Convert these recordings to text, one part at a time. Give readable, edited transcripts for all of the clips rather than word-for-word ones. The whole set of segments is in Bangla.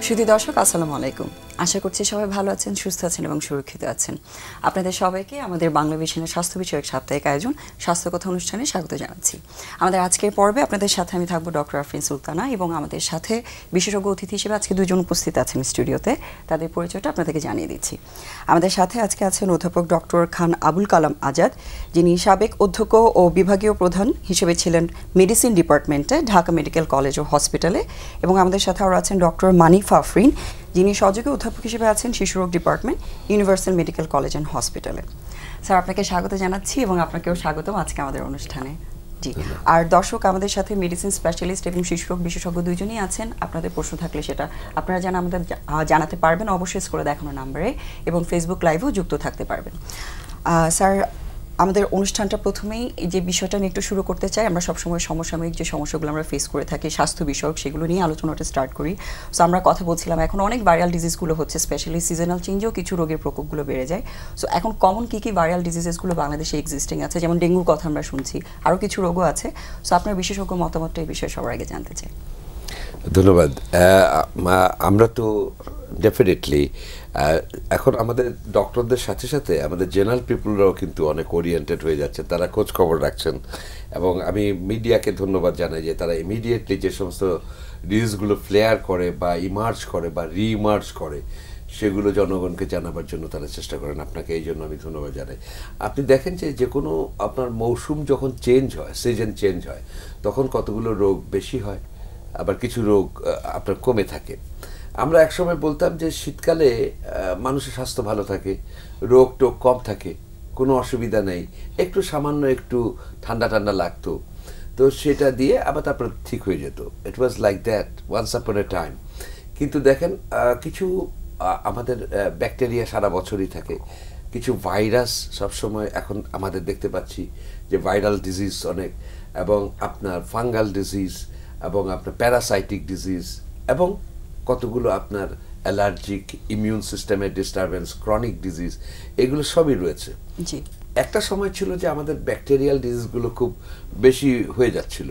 সুধী দর্শক আসসালামু আলাইকুম। আশা করছি সবাই ভালো আছেন, সুস্থ আছেন এবং সুরক্ষিত আছেন। আপনাদের সবাইকে আমাদের বাংলা ভিশনের স্বাস্থ্য বিষয়ক সাপ্তাহিক আয়োজন স্বাস্থ্য কথা অনুষ্ঠানে স্বাগত জানাচ্ছি। আমাদের আজকের পর্বে আপনাদের সাথে আমি থাকবো ডক্টর আফরিন সুলতানা এবং আমাদের সাথে বিশেষজ্ঞ অতিথি হিসেবে আজকে দুজন উপস্থিত আছেন স্টুডিওতে। তাদের পরিচয়টা আপনাদেরকে জানিয়ে দিচ্ছি। আমাদের সাথে আজকে আছেন অধ্যাপক ডক্টর খান আবুল কালাম আজাদ, যিনি সাবেক অধ্যক্ষ ও বিভাগীয় প্রধান হিসেবে ছিলেন মেডিসিন ডিপার্টমেন্টে ঢাকা মেডিকেল কলেজ ও হসপিটালে। এবং আমাদের সাথে আরও আছেন ডক্টর মানিফা আফরিন, যিনি সহযোগী অধ্যাপক হিসেবে আছেন শিশুরোগ department, universal medical college and হসপিটালে। স্যার, আপনাকে স্বাগত জানাচ্ছি এবং আপনাকেও স্বাগতম আজকে আমাদের অনুষ্ঠানে। জি, আর দর্শক আমাদের সাথে মেডিসিন স্পেশালিস্ট এবং শিশুরোগ বিশেষজ্ঞ দুইজনই আছেন। আপনাদের প্রশ্ন থাকলে সেটা আপনারা আমাদের জানাতে পারবেন অবশ্যই স্ক্রিনে দেখানো নাম্বারে, এবং ফেসবুক লাইভেও যুক্ত থাকতে পারবেন। স্যার, আমাদের অনুষ্ঠানটা প্রথমেই যে বিষয়টা নিয়ে একটু শুরু করতে চাই। আমরা সবসময় সমসাময়িক যে সমস্যাগুলো আমরা ফেস করে থাকি স্বাস্থ্য বিষয়ক, সেগুলো নিয়ে আলোচনাটা স্টার্ট করি। সো আমরা কথা বলছিলাম এখন অনেক ভাইরাল ডিজিজগুলো হচ্ছে, স্পেশালি সিজনাল চেঞ্জেও কিছু রোগের প্রকোপগুলো বেড়ে যায়। সো এখন কমন কী কী ভাইরাল ডিজিজেসগুলো বাংলাদেশে এক্সিস্টিং আছে, যেমন ডেঙ্গুর কথা আমরা শুনছি, আরও কিছু রোগও আছে। সো আপনার বিশেষজ্ঞ মতামতটা এই বিষয়ে সবার আগে জানতে চাই। ধন্যবাদ। আমরা তো ডেফিনেটলি এখন আমাদের ডক্টরদের সাথে সাথে আমাদের জেনারেল পিপলরাও কিন্তু অনেক ওরিয়েন্টেড হয়ে যাচ্ছে, তারা খোঁজ খবর রাখছেন। এবং আমি মিডিয়াকে ধন্যবাদ জানাই যে তারা ইমিডিয়েটলি যে সমস্ত ডিজিজগুলো ফ্লেয়ার করে বা ইমার্জ করে বা রিইমার্জ করে সেগুলো জনগণকে জানাবার জন্য তারা চেষ্টা করেন। আপনাকে এই জন্য আমি ধন্যবাদ জানাই। আপনি দেখেন যে কোনো আপনার মৌসুম যখন চেঞ্জ হয়, সিজন চেঞ্জ হয়, তখন কতগুলো রোগ বেশি হয়, আবার কিছু রোগ আপনার কমে থাকে। আমরা একসময় বলতাম যে শীতকালে মানুষের স্বাস্থ্য ভালো থাকে, রোগ টোগ কম থাকে, কোনো অসুবিধা নেই, একটু সামান্য একটু ঠান্ডা ঠান্ডা লাগতো, তো সেটা দিয়ে আবার তারপর ঠিক হয়ে যেত। It was like that once upon a time. কিন্তু দেখেন কিছু আমাদের ব্যাকটেরিয়া সারা বছরই থাকে, কিছু ভাইরাস সবসময় এখন আমাদের দেখতে পাচ্ছি যে ভাইরাল ডিজিজ অনেক, এবং আপনার ফাঙ্গাল ডিজিজ, এবং আপনার প্যারাসাইটিক ডিজিজ, এবং কতগুলো আপনার অ্যালার্জিক, ইমিউন সিস্টেমের ডিস্টারবেন্স, ক্রনিক ডিজিজ, এগুলো সবই রয়েছে। জি, একটা সময় ছিল যে আমাদের ব্যাকটেরিয়াল ডিজিজগুলো খুব বেশি হয়ে যাচ্ছিল।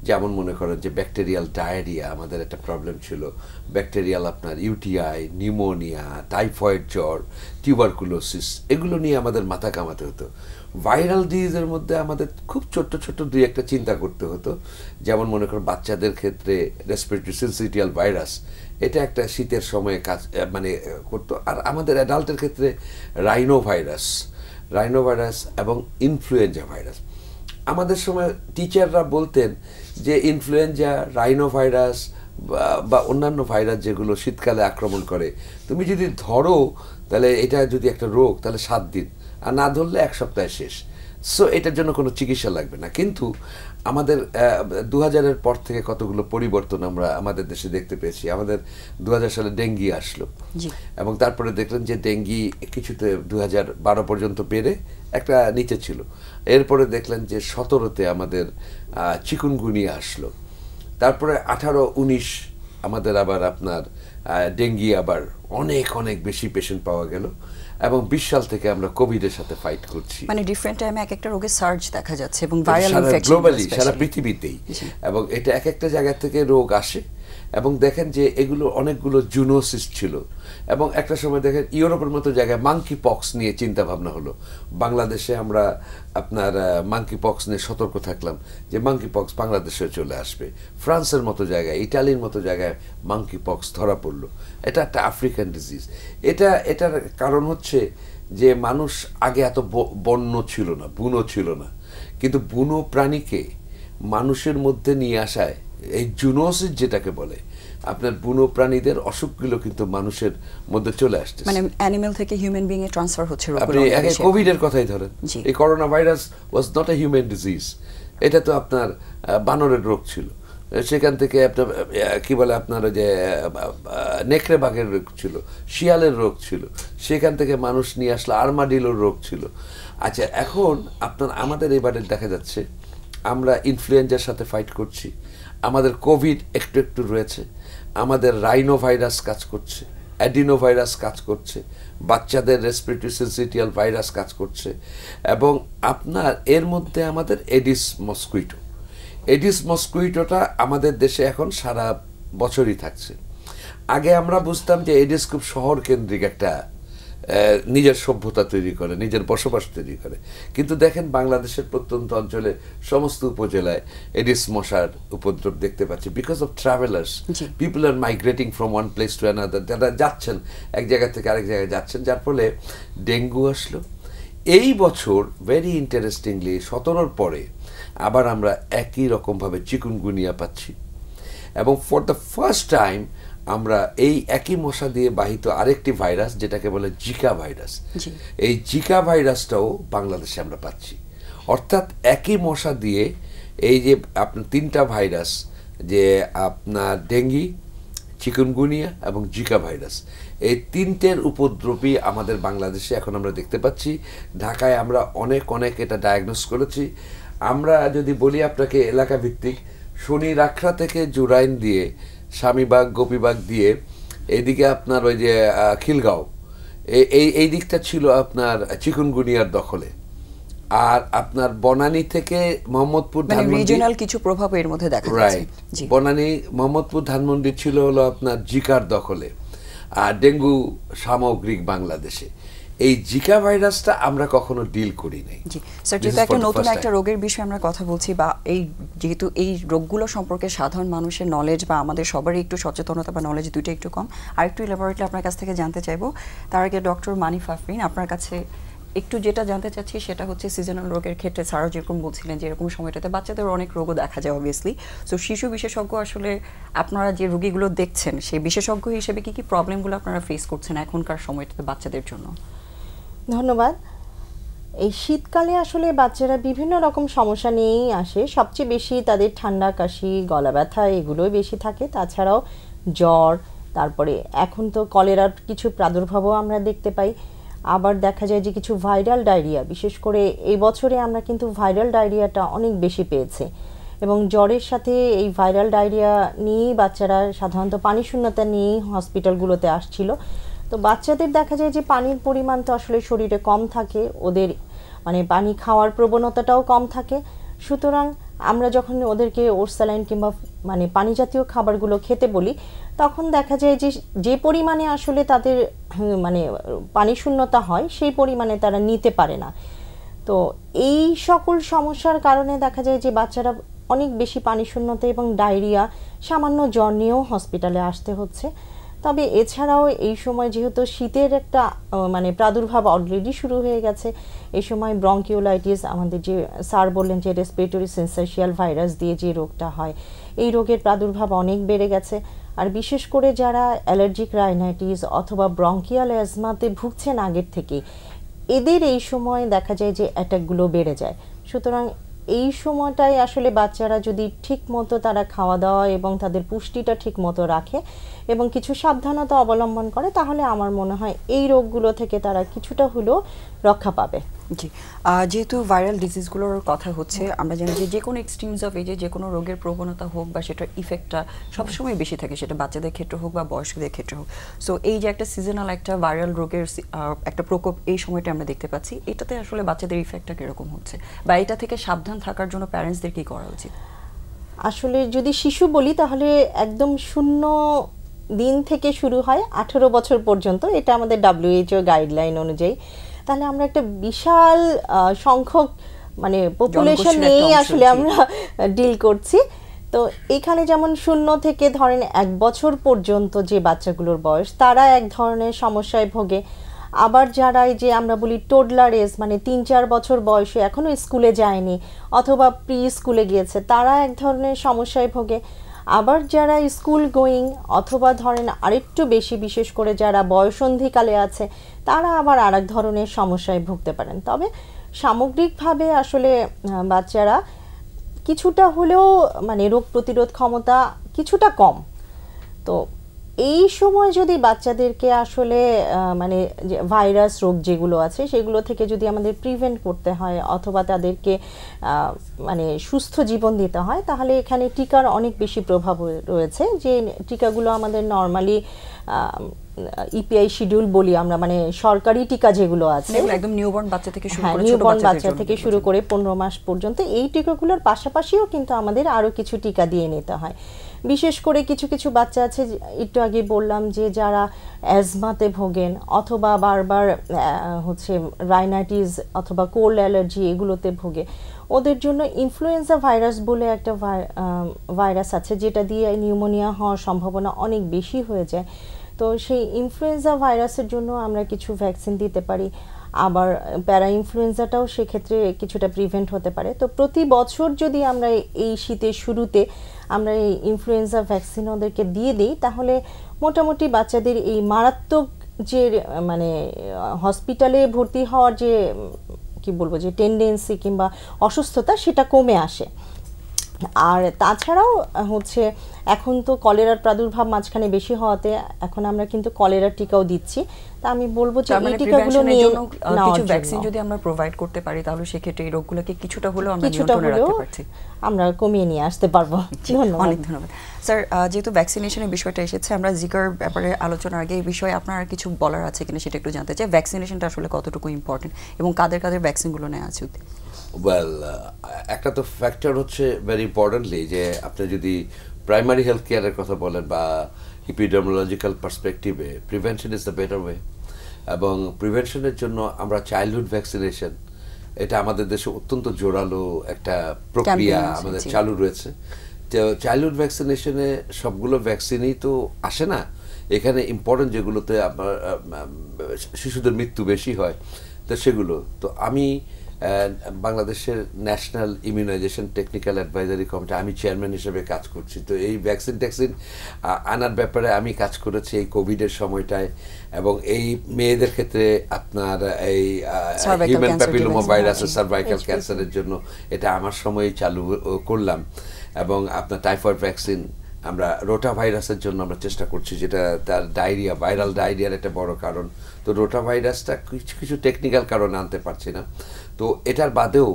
যেমন মনে করেন যে ব্যাকটেরিয়াল ডায়রিয়া আমাদের একটা প্রবলেম ছিল, ব্যাকটেরিয়াল আপনার ইউটিআই, নিউমোনিয়া, টাইফয়েড জ্বর, টিউবারকুলোসিস, এগুলো নিয়ে আমাদের মাথা কামাতে হতো। ভাইরাল ডিজিজের মধ্যে আমাদের খুব ছোট্ট ছোট্ট দুই একটা চিন্তা করতে হতো। যেমন মনে করেন বাচ্চাদের ক্ষেত্রে রেসপিরেটরি সিনসিটিয়াল ভাইরাস, এটা একটা শীতের সময়ে কাজ করতো। আর আমাদের অ্যাডাল্টের ক্ষেত্রে রাইনো ভাইরাস এবং ইনফ্লুয়েঞ্জা ভাইরাস। আমাদের সময় টিচাররা বলতেন যে ইনফ্লুয়েঞ্জা, রাইনো ভাইরাস বা অন্যান্য ভাইরাস যেগুলো শীতকালে আক্রমণ করে, তুমি যদি ধরো তাহলে এটা যদি একটা রোগ, তাহলে 7 দিন, আর না ধরলে 1 সপ্তাহে শেষ। সো এটার জন্য কোনো চিকিৎসা লাগবে না। কিন্তু আমাদের 2000-এর পর থেকে কতগুলো পরিবর্তন আমরা আমাদের দেশে দেখতে পেয়েছি। আমাদের 2000 সালে ডেঙ্গি আসলো, এবং তারপরে দেখলেন যে ডেঙ্গি কিছুতে 2012 পর্যন্ত বেড়ে একটা নিচে ছিল। এরপরে দেখলেন যে 17-তে আমাদের চিকুনগুনিয়া আসলো, তারপরে 18-19 আমাদের আবার আপনার ডেঙ্গি আবার অনেক অনেক বেশি পেশেন্ট পাওয়া গেল, এবং 20 সাল থেকে আমরা কোভিডের সাথে ফাইট করছি। মানে ডিফারেন্ট টাইমে এক একটা রোগের সার্জ দেখা যাচ্ছে, এবং ভাইরাল ইনফেকশন গ্লোবালি সারা পৃথিবীতেই, এবং এটা এক একটা জায়গা থেকে রোগ আসে। এবং দেখেন যে এগুলো অনেকগুলো জুনোসিস ছিল, এবং একটা সময় দেখেন ইউরোপের মতো জায়গায় মাঙ্কি পক্স নিয়ে চিন্তা ভাবনা হলো। বাংলাদেশে আমরা আপনার মাঙ্কি পক্স নিয়ে সতর্ক থাকলাম যে মাঙ্কি পক্স বাংলাদেশে চলে আসবে। ফ্রান্সের মতো জায়গায়, ইটালির মতো জায়গায় মাঙ্কি পক্স ধরা পড়লো। এটা একটা আফ্রিকান ডিজিজ। এটার কারণ হচ্ছে যে মানুষ আগে এত বন্য ছিল না, বুনো ছিল না, কিন্তু বুনো প্রাণীকে মানুষের মধ্যে নিয়ে আসায় এই জুনোসিস যেটাকে বলে, আপনার বুনো প্রাণীদের অসুখগুলো কিন্তু মানুষের মধ্যে চলে আসছে, মানে অ্যানিমাল থেকে হিউম্যান বিং এ ট্রান্সফার হচ্ছে। আপনি কোভিড এর কথাই ধরেন, এই corona virus was not a human disease, এটা তো আপনার বানরের রোগ ছিল। সেখান থেকে আপনার কি বলে আপনার যে নেকড়ে বাঘের রোগ ছিল, শিয়ালের রোগ ছিল, সেখান থেকে মানুষ নিয়ে আসলো আর্মাডিলোর রোগ ছিল। আচ্ছা, এখন আপনার আমাদের এবারে দেখা যাচ্ছে আমরা ইনফ্লুয়েঞ্জার সাথে ফাইট করছি, আমাদের কোভিড একটু একটু রয়েছে, আমাদের রাইনো ভাইরাস কাজ করছে, অ্যাডিনো ভাইরাস কাজ করছে, বাচ্চাদের রেসপিরেটরি সিনসিটিয়াল ভাইরাস কাজ করছে, এবং আপনার এর মধ্যে আমাদের এডিস মস্কুইটো, এডিস মস্কুইটোটা আমাদের দেশে এখন সারা বছরই থাকছে। আগে আমরা বুঝতাম যে এডিস খুব শহর কেন্দ্রিক একটা নিজের সভ্যতা তৈরি করে, নিজের বসবাস তৈরি করে, কিন্তু দেখেন বাংলাদেশের প্রত্যন্ত অঞ্চলে সমস্ত উপজেলায় এডিস মশার উপদ্রব দেখতে পাচ্ছি, because of travellers. People are migrating from one place to another, যারা যাচ্ছেন এক জায়গা থেকে আরেক জায়গায় যাচ্ছেন, যার ফলে ডেঙ্গু আসলো। এই বছর ভেরি ইন্টারেস্টিংলি 17-র পরে আবার আমরা একই রকমভাবে চিকুনগুনিয়া পাচ্ছি, এবং ফর দ্য ফার্স্ট টাইম আমরা এই একই মশা দিয়ে বাহিত আরেকটি ভাইরাস, যেটাকে বলে জিকা ভাইরাস, এই জিকা ভাইরাসটাও বাংলাদেশে আমরা পাচ্ছি। অর্থাৎ একই মশা দিয়ে এই যে আপনার 3টা ভাইরাস, যে আপনার ডেঙ্গি, চিকুনগুনিয়া এবং জিকা ভাইরাস, এই 3টের উপদ্রবী আমাদের বাংলাদেশে এখন আমরা দেখতে পাচ্ছি। ঢাকায় আমরা অনেক এটা ডায়াগনোস করেছি। আমরা যদি বলি আপনাকে এলাকা ভিত্তিক, শনি রাখড়া থেকে জুরাইন দিয়ে, স্বামীবাগ, গোপীবাগ দিয়ে এইদিকে আপনার ওই যে খিলগাঁও, এই দিকটা ছিল আপনার চিকুনগুনিয়ার দখলে। আর আপনার বনানী থেকে মোহাম্মদপুর, রিজিওনাল কিছু প্রভাব এর মধ্যে দেখা যাচ্ছে। বনানী, মোহাম্মদপুর, ধানমন্ডি ছিল হলো আপনার জিকার দখলে, আর ডেঙ্গু সামগ্রিক বাংলাদেশে। এই জিকা ভাইরাসটা আমরা কখনো ডিল করি নাই। জি স্যার, যেহেতু একটা নতুন একটা রোগের বিষয়ে আমরা কথা বলছি, বা যেহেতু এই রোগগুলো সম্পর্কে সাধারণ মানুষের নলেজ বা আমাদের সবারই একটু সচেতনতা বা নলেজ দুইটা একটু কম, আর একটু ইলাবোরেটলি আপনার কাছ থেকে জানতে চাইবো। তার আগে ডক্টর মানিফ আফরিন, আপনার কাছে একটু যেটা জানতে চাচ্ছি সেটা হচ্ছে সিজনাল রোগের ক্ষেত্রে স্যারও যেরকম বলছিলেন যে এরকম সময়টাতে বাচ্চাদের অনেক রোগও দেখা যায় অবভিয়াসলি। সো শিশু বিশেষজ্ঞ আসলে আপনারা যে রোগীগুলো দেখছেন, সেই বিশেষজ্ঞ হিসেবে কি প্রবলেমগুলো আপনারা ফেস করছেন এখনকার সময়টাতে বাচ্চাদের জন্য? ধন্যবাদ। এই শীতকালে আসলে বাচ্চারা বিভিন্ন রকম সমস্যা নিয়েই আসে। সবচেয়ে বেশি তাদের ঠান্ডা, কাশি, গলা ব্যথা এগুলোই বেশি থাকে। তাছাড়াও জ্বর, তারপরে এখন তো কলেরার কিছু প্রাদুর্ভাবও আমরা দেখতে পাই। আবার দেখা যায় যে কিছু ভাইরাল ডায়রিয়া, বিশেষ করে এই বছরে আমরা কিন্তু ভাইরাল ডায়রিয়াটা অনেক বেশি পেয়েছি, এবং জ্বরের সাথে এই ভাইরাল ডায়রিয়া নিয়েই বাচ্চারা সাধারণত পানি শূন্যতা নিয়েই হসপিটালগুলোতে আসছিল। তো বাচ্চাদের দেখা যায় যে পানির পরিমাণ তো আসলে শরীরে কম থাকে, ওদের মানে পানি খাওয়ার প্রবণতাটাও কম থাকে। সুতরাং আমরা যখন ওদেরকে ওরসালাইন কিংবা মানে পানি জাতীয় খাবারগুলো খেতে বলি, তখন দেখা যায় যে যে পরিমাণে আসলে তাদের মানে পানি শূন্যতা হয় সেই পরিমাণে তারা নিতে পারে না। তো এই সকল সমস্যার কারণে দেখা যায় যে বাচ্চারা অনেক বেশি পানি শূন্যতা এবং ডায়রিয়া, সামান্য জ্বর নিয়েও হসপিটালে আসতে হচ্ছে। তবে এছাড়াও এই সময় যেহেতু শীতের একটা মানে প্রাদুর্ভাব অলরেডি শুরু হয়ে গেছে, এই সময় ব্রঙ্কিওলাইটিস, আমাদের যে স্যার বললেন যে রেসপিরেটরি সিনসাইশিয়াল ভাইরাস দিয়ে যে রোগটা হয়, এই রোগের প্রাদুর্ভাব অনেক বেড়ে গেছে। আর বিশেষ করে যারা অ্যালার্জিক রাইনাইটিস অথবা ব্রঙ্কিয়াল অ্যাজমাতে ভুগছেন আগের থেকে, এদের এই সময় দেখা যায় যে অ্যাটাকগুলো বেড়ে যায়। সুতরাং এই সময়টায় আসলে বাচ্চারা যদি ঠিক মতো তারা খাওয়া দাওয়া এবং তাদের পুষ্টিটা ঠিক মতো রাখে এবং কিছু সাবধানতা অবলম্বন করে, তাহলে আমার মনে হয় এই রোগগুলো থেকে তারা কিছুটা হলেও রক্ষা পাবে। জি, যেহেতু ভাইরাল ডিজিজগুলোর কথা হচ্ছে, আমরা জানি যে কোনো এক্সট্রিমস অফ এজে যে কোনো রোগের প্রবণতা হোক বা সেটার ইফেক্টটা সবসময় বেশি থাকে, সেটা বাচ্চাদের ক্ষেত্রে হোক বা বয়স্কদের ক্ষেত্রে হোক। সো এই যে একটা সিজনাল একটা ভাইরাল রোগের একটা প্রকোপ এই সময়টা আমরা দেখতে পাচ্ছি, এটাতে আসলে বাচ্চাদের ইফেক্টটা কীরকম হচ্ছে, বা এটা থেকে সাবধান থাকার জন্য প্যারেন্টসদের কী করা উচিত? আসলে যদি শিশু বলি তাহলে একদম 0 দিন থেকে শুরু হয় 18 বছর পর্যন্ত, এটা আমাদের WHO গাইডলাইন অনুযায়ী। তাহলে আমরা একটা বিশাল সংখ্যক মানে পপুলেশন নিয়েই আসলে আমরা ডিল করছি। তো এখানে যেমন 0 থেকে ধরেন 1 বছর পর্যন্ত যে বাচ্চাগুলোর বয়স, তারা এক ধরনের সমস্যায় ভোগে। আবার যারা এই যে আমরা বলি টোডলার এজ, মানে 3-4 বছর বয়সে এখনও স্কুলে যায়নি অথবা প্রি স্কুলে গিয়েছে, তারা এক ধরনের সমস্যায় ভোগে। আবার যারা স্কুল গোয়িং অথবা ধরেন আরেকটু বেশি, বিশেষ করে যারা বয়সন্ধিকালে আছে, তারা আবার আরেক ধরনের সমস্যায় ভুগতে পারেন। তবে সামগ্রিকভাবে আসলে বাচ্চারা কিছুটা হলেও মানে রোগ প্রতিরোধ ক্ষমতা কিছুটা কম। তো এই সময় যদি বাচ্চাদেরকে আসলে মানে যে ভাইরাস রোগ যেগুলো আছে সেগুলো থেকে যদি আমাদের প্রিভেন্ট করতে হয় অথবা তাদেরকে মানে সুস্থ জীবন দিতে হয়, তাহলে এখানে টিকার অনেক বেশি প্রভাব রয়েছে। যে টিকাগুলো আমাদের নর্মালি ইপিআই শিডিউল বলি আমরা, মানে সরকারি টিকা যেগুলো আছে একদম নিউবর্ন বাচ্চা থেকে শুরু করে নিউবর্ন বাচ্চা থেকে শুরু করে 15 মাস পর্যন্ত, এই টিকাগুলোর পাশাপাশিও কিন্তু আমাদের আরো কিছু টিকা দিয়ে নিতে হয়। বিশেষ করে কিছু কিছু বাচ্চা আছে একটু আগে বললাম যে যারা অ্যাজমাতে ভোগেন অথবা বারবার হচ্ছে রাইনাইটিস অথবা কোল্ড অ্যালার্জি এগুলোতে ভোগে, ওদের জন্য ইনফ্লুয়েঞ্জা ভাইরাস বলে একটা ভাইরাস আছে যেটা দিয়ে নিউমোনিয়া হওয়ার সম্ভাবনা অনেক বেশি হয়ে যায়। তো সেই ইনফ্লুয়েঞ্জা ভাইরাসের জন্য আমরা কিছু ভ্যাকসিন দিতে পারি, আবার প্যারা ইনফ্লুয়েঞ্জাটাও সেক্ষেত্রে কিছুটা প্রিভেন্ট হতে পারে। তো প্রতি বছর যদি আমরা এই শীতের শুরুতে আমরা এই ইনফ্লুয়েঞ্জা ভ্যাকসিন ওদেরকে দিয়ে দিই, তাহলে মোটামুটি বাচ্চাদের এই মারাত্মক যে মানে হসপিটালে ভর্তি হওয়ার যে কি বলবো যে টেন্ডেন্সি কিংবা অসুস্থতা সেটা কমে আসে। আর তাছাড়াও হচ্ছে এখন তো কলেরার প্রাদুর্ভাব মাঝখানে বেশি হওয়াতে এখন আমরা কিন্তু কলেরার টিকাও দিচ্ছি। তা আমি বলবো যে এই টিকাগুলো নিয়ে কিছু ভ্যাকসিন যদি আমরা প্রোভাইড করতে পারি তাহলে সেক্ষেত্রে এই রোগগুলোকে কিছুটা হলেও আমরা নিয়ন্ত্রণে রাখতে পারছি, আমরা কমিয়ে নিয়ে আসতে পারবো। অনেক ধন্যবাদ স্যার। যেহেতু ভ্যাকসিনেশনের বিষয়টা এসেছে, আমরা জিকার ব্যাপারে আলোচনার আগে এই বিষয়ে আপনার আর কিছু বলার আছে কিনা সেটা একটু জানতে চাই। ভ্যাকসিনেশনটা আসলে কতটুকু ইম্পর্টেন্ট এবং কাদের কাদের ভ্যাকসিনগুলো নেওয়া উচিত? ওয়েল, একটা তো ফ্যাক্টর হচ্ছে ভেরি ইম্পর্টেন্টলি যে আপনি যদি প্রাইমারি হেলথ কেয়ারের কথা বলেন বা এপিডেমিওলজিক্যাল পার্সপেক্টিভে, prevention is the better way. এবং প্রিভেনশনের জন্য আমরা চাইল্ডহুড ভ্যাকসিনেশন, এটা আমাদের দেশে অত্যন্ত জোরালো একটা প্রক্রিয়া আমাদের চালু রয়েছে। তো চাইল্ডহুড ভ্যাকসিনেশনে সবগুলো ভ্যাকসিনই তো আসে না, এখানে ইম্পর্টেন্ট যেগুলোতে আপনার শিশুদের মৃত্যু বেশি হয় তো সেগুলো। তো আমি বাংলাদেশের national immunisation technical advisory committee, আমি চেয়ারম্যান হিসেবে কাজ করছি। তো এই ভ্যাকসিন আনার ব্যাপারে আমি কাজ করেছি এই কোভিডের সময়টায়, এবং এই মেয়েদের ক্ষেত্রে আপনার এই হিউম্যান প্যাপিলোমা ভাইরাসের সার্ভাইকাল ক্যান্সারের জন্য এটা আমার সময়েই চালু করলাম। এবং আপনার টাইফয়েড ভ্যাকসিন আমরা রোটা ভাইরাসের জন্য আমরা চেষ্টা করছি, যেটা তার ডায়রিয়া, ভাইরাল ডায়রিয়ার একটা বড় কারণ। তো রোটা ভাইরাসটা কিছু কিছু টেকনিক্যাল কারণে আনতে পারছি না। তো এটার বাদেও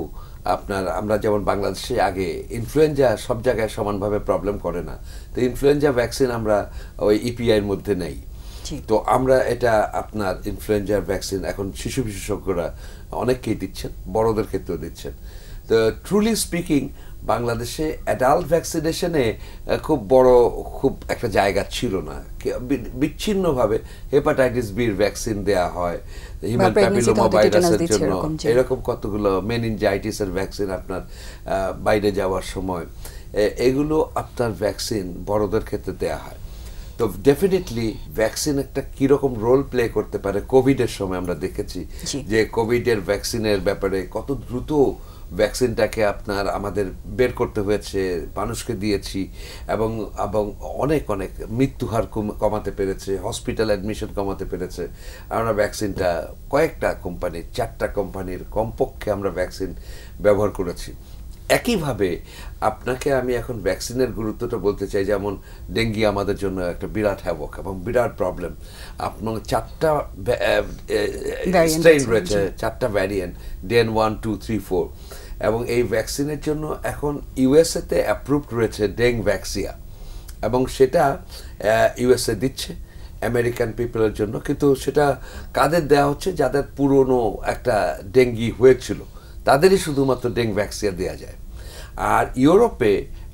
আপনার আমরা যেমন বাংলাদেশে আগে ইনফ্লুয়েঞ্জা সব জায়গায় সমানভাবে প্রবলেম করে না, তো ইনফ্লুয়েঞ্জা ভ্যাকসিন আমরা ওই ইপিআইয়ের মধ্যে নেই। তো আমরা এটা আপনার ইনফ্লুয়েঞ্জার ভ্যাকসিন এখন শিশু বিশেষজ্ঞরা অনেককেই দিচ্ছেন, বড়দের ক্ষেত্রেও দিচ্ছেন। তো ট্রুলি স্পিকিং বাংলাদেশে অ্যাডাল্ট ভ্যাকসিনেশনে খুব একটা জায়গা ছিল না। বিচ্ছিন্নভাবে হেপাটাইটিস বির ভ্যাকসিন দেয়া হয়, হিউম্যান প্যাপিলোমা ভাইরাসের জন্য এরকম কতগুলো, মেনিনজাইটিসের ভ্যাকসিন আপনার বাইরে যাওয়ার সময়, এগুলো আপনার ভ্যাকসিন বড়দের ক্ষেত্রে দেয়া হয়। তো ডেফিনেটলি ভ্যাকসিন একটা কীরকম রোল প্লে করতে পারে কোভিডের সময় আমরা দেখেছি যে কোভিডের ভ্যাকসিনের ব্যাপারে কত দ্রুত ভ্যাকসিনটাকে আপনার আমাদের বের করতে হয়েছে, মানুষকে দিয়েছি, এবং অনেক অনেক মৃত্যুহার কমাতে পেরেছে, হসপিটাল অ্যাডমিশন কমাতে পেরেছে আমরা ভ্যাকসিনটা। কয়েকটা কোম্পানি, 4টা কোম্পানির কমপক্ষে আমরা ভ্যাকসিন ব্যবহার করেছি। একইভাবে আপনাকে আমি এখন ভ্যাকসিনের গুরুত্বটা বলতে চাই। যেমন ডেঙ্গি আমাদের জন্য একটা বিরাট হ্যাভক এবং বিরাট প্রবলেম। আপনার 4টা স্ট্রেইন রয়েছে, 4টা ভ্যারিয়েন্ট, ডেন 1, 2, 3, 4। এবং এই ভ্যাকসিনের জন্য এখন ইউএসএতে অ্যাপ্রুভড রয়েছে ডেং ভ্যাক্সিয়া, এবং সেটা ইউএসএ দিচ্ছে আমেরিকান পিপলের জন্য। কিন্তু সেটা কাদের দেওয়া হচ্ছে? যাদের পুরনো একটা ডেঙ্গি হয়েছিল তাদেরই শুধুমাত্র ডেং ভ্যাক্সিয়া দেওয়া যায়। আর ইউরোপে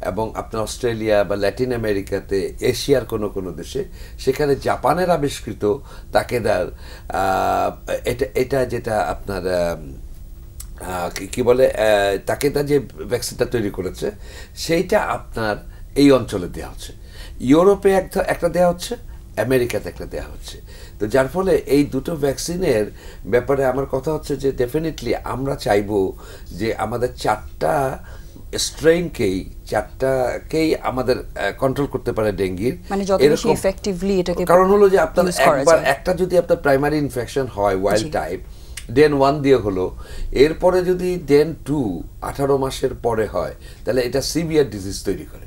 এবং আপনার অস্ট্রেলিয়া বা ল্যাটিন আমেরিকাতে, এশিয়ার কোনো দেশে, সেখানে জাপানের আবিষ্কৃত তাকেদার এটা যেটা আপনার কি বলে তাকেদা যে ভ্যাকসিনটা তৈরি করেছে সেইটা আপনার এই অঞ্চলে দেওয়া হচ্ছে। ইউরোপে একটা দেওয়া হচ্ছে, আমেরিকাতে একটা দেওয়া হচ্ছে। তো যার ফলে এই দুটো ভ্যাকসিনের ব্যাপারে আমার কথা হচ্ছে যে ডেফিনেটলি আমরা চাইবো যে আমাদের 4টা স্ট্রেইনকেই আমাদের কন্ট্রোল করতে পারে ডেঙ্গির। কারণ হলো যে আপনার একটা যদি আপনার প্রাইমারি ইনফেকশন হয় ওয়াইল্ড টাইপ, ডেন 1 দিয়ে হলো, এরপরে যদি ডেন 2 18 মাসের পরে হয়, তাহলে এটা সিভিয়ার ডিজিজ তৈরি করে।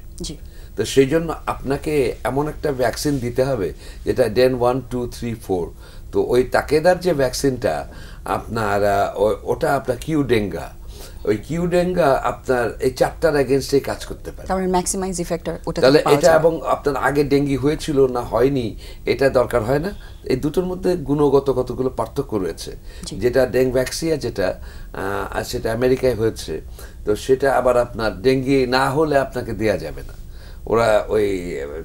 তো সেই জন্য আপনাকে এমন একটা ভ্যাকসিন দিতে হবে যেটা ডেন 1, 2, 3, 4। তো ওই তাকেদার যে ভ্যাকসিনটা আপনার ওটা আপনার কিউডেঙ্গা, ওই কিউডেঙ্গা আপনার এই 4টার এগেইনস্টে কাজ করতে পারে। তাহলে ম্যাক্সিমাইজ ইফেক্টর ওটা তাহলে এটা, এবং আপনার আগে ডেঙ্গি হয়েছিল না হয়নি এটা দরকার হয় না। এই দুটোর মধ্যে গুণগত কতগুলো পার্থক্য রয়েছে। যেটা ডেং ভ্যাক্সিয়া যেটা সেটা আমেরিকায় হয়েছে, তো সেটা আবার আপনার ডেঙ্গি না হলে আপনাকে দেয়া যাবে না। ওরা ওই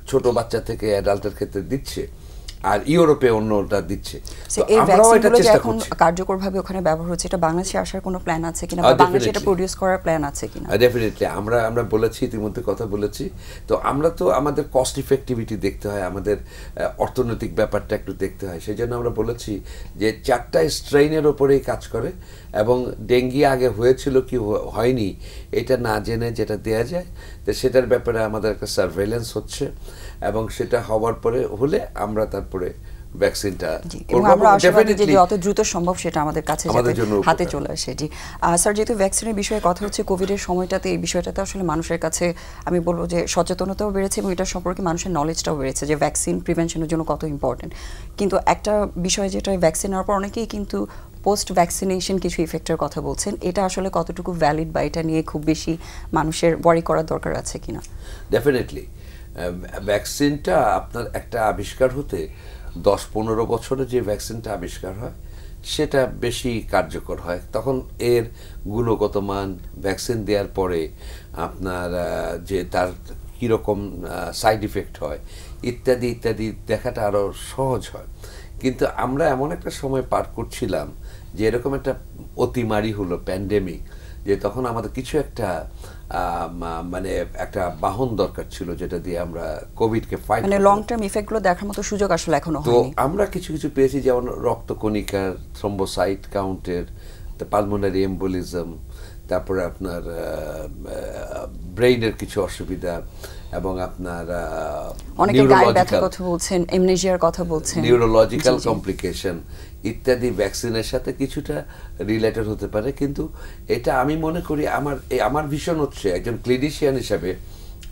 ছোট বাচ্চা থেকে অ্যাডাল্টের ক্ষেত্রে দিচ্ছে, আর ইউরোপে অন্যটা দিচ্ছে। তো এই ভ্যাকসিনগুলো যে এখন কার্যকরভাবে ওখানে ব্যবহার হচ্ছে, এটা বাংলাদেশে আসার কোনো প্ল্যান আছে কিনা, বা বাংলাদেশে এটা প্রডিউস করার প্ল্যান আছে কিনা? ডেফিনেটলি আমরা বলেছি, ইতিমধ্যে কথা বলেছি। তো আমরা তো আমাদের কস্ট ইফেক্টিভিটি দেখতে হয়, আমাদের অর্থনৈতিক ব্যাপারটা একটু দেখতে হয়। সেই জন্য আমরা বলেছি যে 4টা স্ট্রেইনের ওপরেই কাজ করে, এবং ডেঙ্গি আগে হয়েছিল কি হয়নি এটা না জেনে যেটা দেয়া যায়, তো সেটার ব্যাপারে আমাদের একটা সার্ভেইলেন্স হচ্ছে, এবং সেটা হওয়ার পরে হলে আমরা তারপরে ভ্যাকসিনটা এবং আমরা আশাবাদী যে যত দ্রুত সম্ভব সেটা আমাদের কাছে হাতে চলে আসে। জি স্যার, যেহেতু ভ্যাকসিনের বিষয়ে কথা হচ্ছে, কোভিডের সময়টাতে এই বিষয়টাতে আসলে মানুষের কাছে আমি বলবো যে সচেতনতাও বেড়েছে, এবং এটা সম্পর্কে মানুষের নলেজটাও বেড়েছে যে ভ্যাকসিন প্রিভেনশনের জন্য কত ইম্পর্টেন্ট। কিন্তু একটা বিষয় যেটা ভ্যাকসিন নেওয়ার পর অনেকেই কিন্তু পোস্ট ভ্যাকসিনেশন কিছু ইফেক্টের কথা বলছেন, এটা আসলে কতটুকু ভ্যালিড, বা এটা নিয়ে খুব বেশি মানুষের ওয়ারি করার দরকার আছে কিনা? ডেফিনেটলি ভ্যাকসিনটা আপনার একটা আবিষ্কার হতে 10-15 বছরে যে ভ্যাকসিনটা আবিষ্কার হয় সেটা বেশি কার্যকর হয়। তখন এর গুণগত মান, ভ্যাকসিন দেওয়ার পরে আপনার যে তার কীরকম সাইড ইফেক্ট হয় ইত্যাদি ইত্যাদি দেখাটা আরও সহজ হয়। কিন্তু আমরা এমন একটা সময় পার করছিলাম যে এরকম একটা অতিমারি হলো, প্যান্ডেমিক, যে তখন আমাদের কিছু একটা মানে একটা বাহন দরকার ছিল যেটা দিয়ে আমরা কোভিডকে ফাইট, মানে লং টার্ম ইফেক্টগুলো দেখার মতো সুযোগ আসলে এখনো হয়নি। তো আমরা কিছু কিছু পেয়েছি, যেমন রক্তকণিকার থ্রম্বোসাইট কাউন্টের, পালমোনারি এম্বোলিজম, তারপরে আপনার ব্রেইনের কিছু অসুবিধা, এবং আপনার অনেকে গায়ে ব্যথার কথা বলছেন, এমনেজিয়ার কথা বলছেন, নিউরোলজিক্যাল কমপ্লিকেশন ইত্যাদি ভ্যাকসিনের সাথে কিছুটা রিলেটেড হতে পারে। কিন্তু এটা আমি মনে করি, আমার ভিশন হচ্ছে একজন ক্লিনিশিয়ান হিসাবে,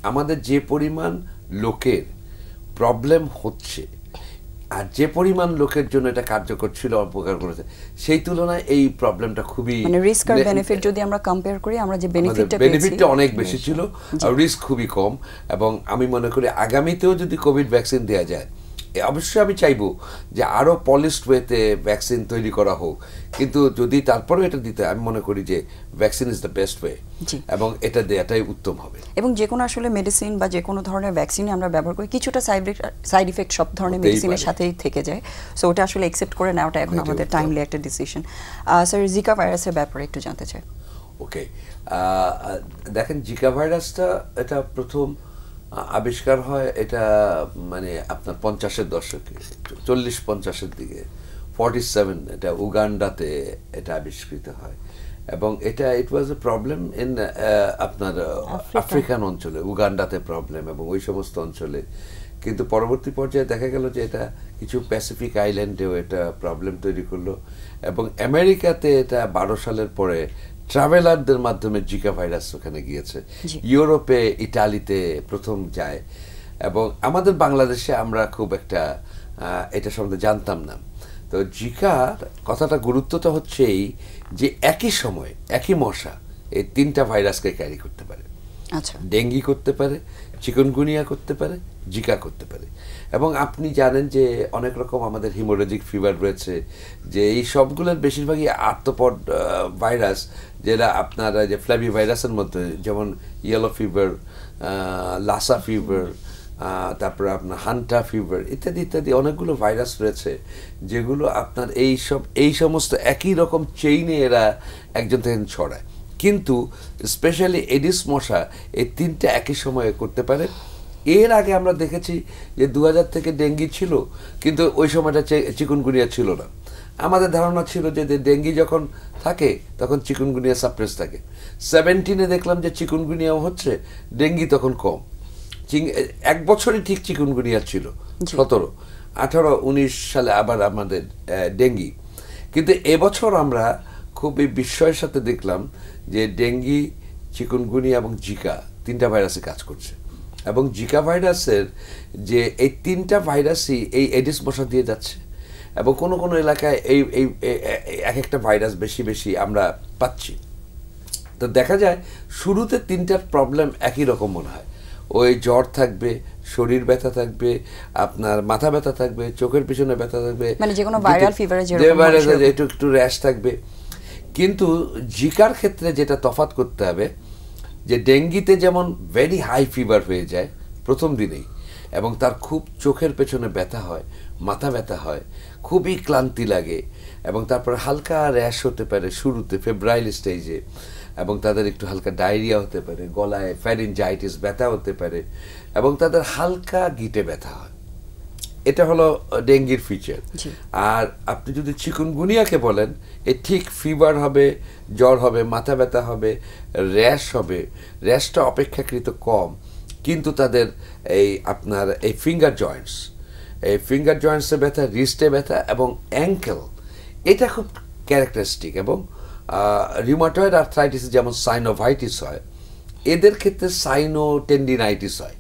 আমাদের যে পরিমাণ লোকের প্রবলেম হচ্ছে আর যে পরিমাণ লোকের জন্য এটা কার্যকর ছিল, উপকার করেছে, সেই তুলনায় এই প্রবলেমটা খুবই, মানে রিস্ক আর বেনিফিট যদি আমরা কম্পেয়ার করি, আমরা যে বেনিফিটটা অনেক বেশি ছিল আর রিস্ক খুবই কম। এবং আমি মনে করি আগামীতেও যদি কোভিড ভ্যাকসিন দেওয়া যায়, অবশ্যই আমি চাইবো যে আরো পলিশড ওয়েতে ভ্যাকসিন তৈরি করা হোক, কিন্তু যদি তারপরেও এটা দিতে, আমি মনে করি যে vaccine is the best way, এবং এটা দেওয়াটাই উত্তম হবে। এবং যে কোনো আসলে মেডিসিন বা যে কোনো ধরনের ভ্যাকসিনে আমরা ব্যবহার করি, কিছুটা সাইড ইফেক্ট সব ধরনের মেডিসিনের সাথেই থেকে যায়। সো ওটা আসলে অ্যাকসেপ্ট করে নেওয়াটা এখন আমাদের টাইমলি একটা ডিসিশন। স্যার, জিকা ভাইরাসের ব্যাপারে একটু জানতে চাই। ওকে, দেখেন, জিকা ভাইরাসটা এটা প্রথম আবিষ্কার হয় এটা মানে আপনার 50-এর দশকে, 40-50-এর দিকে, 47, এটা উগান্ডাতে এটা আবিষ্কৃত হয়। এবং এটা ইট ওয়াজ এ প্রবলেম ইন আপনার আফ্রিকান অঞ্চলে, উগান্ডাতে প্রবলেম এবং ওই সমস্ত অঞ্চলে। কিন্তু পরবর্তী পর্যায়ে দেখা গেল যে এটা কিছু প্যাসিফিক আইল্যান্ডেও এটা প্রবলেম তৈরি করলো, এবং আমেরিকাতে এটা 12 সালের পরে ট্রাভেলারদের মাধ্যমে জিকা ভাইরাস ওখানে গিয়েছে, ইউরোপে, ইটালিতে প্রথম যায়। এবং আমাদের বাংলাদেশে আমরা খুব একটা এটা সম্বন্ধে জানতাম না। তো জিকার কথাটা গুরুত্বটা হচ্ছে এই যে একই সময় একই মশা এই 3টা ভাইরাসকে ক্যারি করতে পারে। আচ্ছা, ডেঙ্গি করতে পারে, চিকুনগুনিয়া করতে পারে, জিকা করতে পারে। এবং আপনি জানেন যে অনেক রকম আমাদের হিমোরেজিক ফিভার রয়েছে, যে এই সবগুলোর বেশিরভাগই আর্থ্রোপড ভাইরাস, যেটা আপনার যে ফ্ল্যাভি ভাইরাসের মধ্যে, যেমন ইয়েলো ফিভার, লাসা ফিভার, তারপরে আপনার হান্টা ফিভার ইত্যাদি ইত্যাদি অনেকগুলো ভাইরাস রয়েছে, যেগুলো আপনার এই সমস্ত একই রকম চেইনে এরা একজন থেকে ছড়ায়। কিন্তু স্পেশালি এডিস মশা এই 3টা একই সময়ে করতে পারে। এর আগে আমরা দেখেছি যে 2000 থেকে ডেঙ্গি ছিল, কিন্তু ওই সময়টা চিকুনগুনিয়া ছিল না। আমাদের ধারণা ছিল যে ডেঙ্গি যখন থাকে তখন চিকুনগুনিয়া সাপ্রেস থাকে। 17-এ দেখলাম যে চিকুনগুনিয়াও হচ্ছে, ডেঙ্গি তখন কম। 1 বছরই ঠিক চিকুনগুনিয়া ছিল, 17, 18, 19 সালে আবার আমাদের ডেঙ্গি। কিন্তু এবছর আমরা খুবই বিস্ময়ের সাথে দেখলাম যে ডেঙ্গি, চিকুনগুনিয়া এবং জিকা 3টা ভাইরাসে কাজ করছে। এবং জিকা ভাইরাসের যে এই 3টা ভাইরাসই এই এডিস মশা দিয়ে যাচ্ছে, এবং কোনো কোনো এলাকায় এই এক একটা ভাইরাস বেশি বেশি আমরা পাচ্ছি। তো দেখা যায় শুরুতে 3টার প্রবলেম একই রকম মনে হয়, ওই জ্বর থাকবে, শরীর ব্যথা থাকবে, আপনার মাথা ব্যথা থাকবে, চোখের পিছনে ব্যথা থাকবে, মানে যে কোনো ভাইরাল ফিভারে যেরকম একটু র্যাশ থাকবে। কিন্তু জিকার ক্ষেত্রে যেটা তফাৎ করতে হবে, যে ডেঙ্গিতে যেমন ভেরি হাই ফিভার হয়ে যায়, প্রথম দিনেই, এবং তার খুব চোখের পেছনে ব্যথা হয়, মাথা ব্যথা হয়, খুবই ক্লান্তি লাগে, এবং তারপরে হালকা র্যাশ হতে পারে শুরুতে ফেব্রাইল স্টেজে, এবং তাদের একটু হালকা ডায়রিয়া হতে পারে, গলায় ফ্যারিনজাইটিস ব্যথা হতে পারে, এবং তাদের হালকা গিটে ব্যথা হয়। এটা হলো ডেঙ্গির ফিচার। আর আপনি যদি চিকুনগুনিয়াকে বলেন, ঠিক ফিভার হবে, জ্বর হবে, মাথা ব্যথা হবে, র্যাশ হবে। র্যাশটা অপেক্ষাকৃত কম, কিন্তু তাদের আপনার ফিঙ্গার জয়েন্টসে ব্যথা, রিস্টে ব্যথা এবং অ্যাঙ্কেল, এটা খুব ক্যারেক্টারিস্টিক। এবং রিউমাটয়েড আর্থ্রাইটিস যেমন সাইনোভাইটিস হয়, এদের ক্ষেত্রে সাইনোটেন্ডিনাইটিস হয়,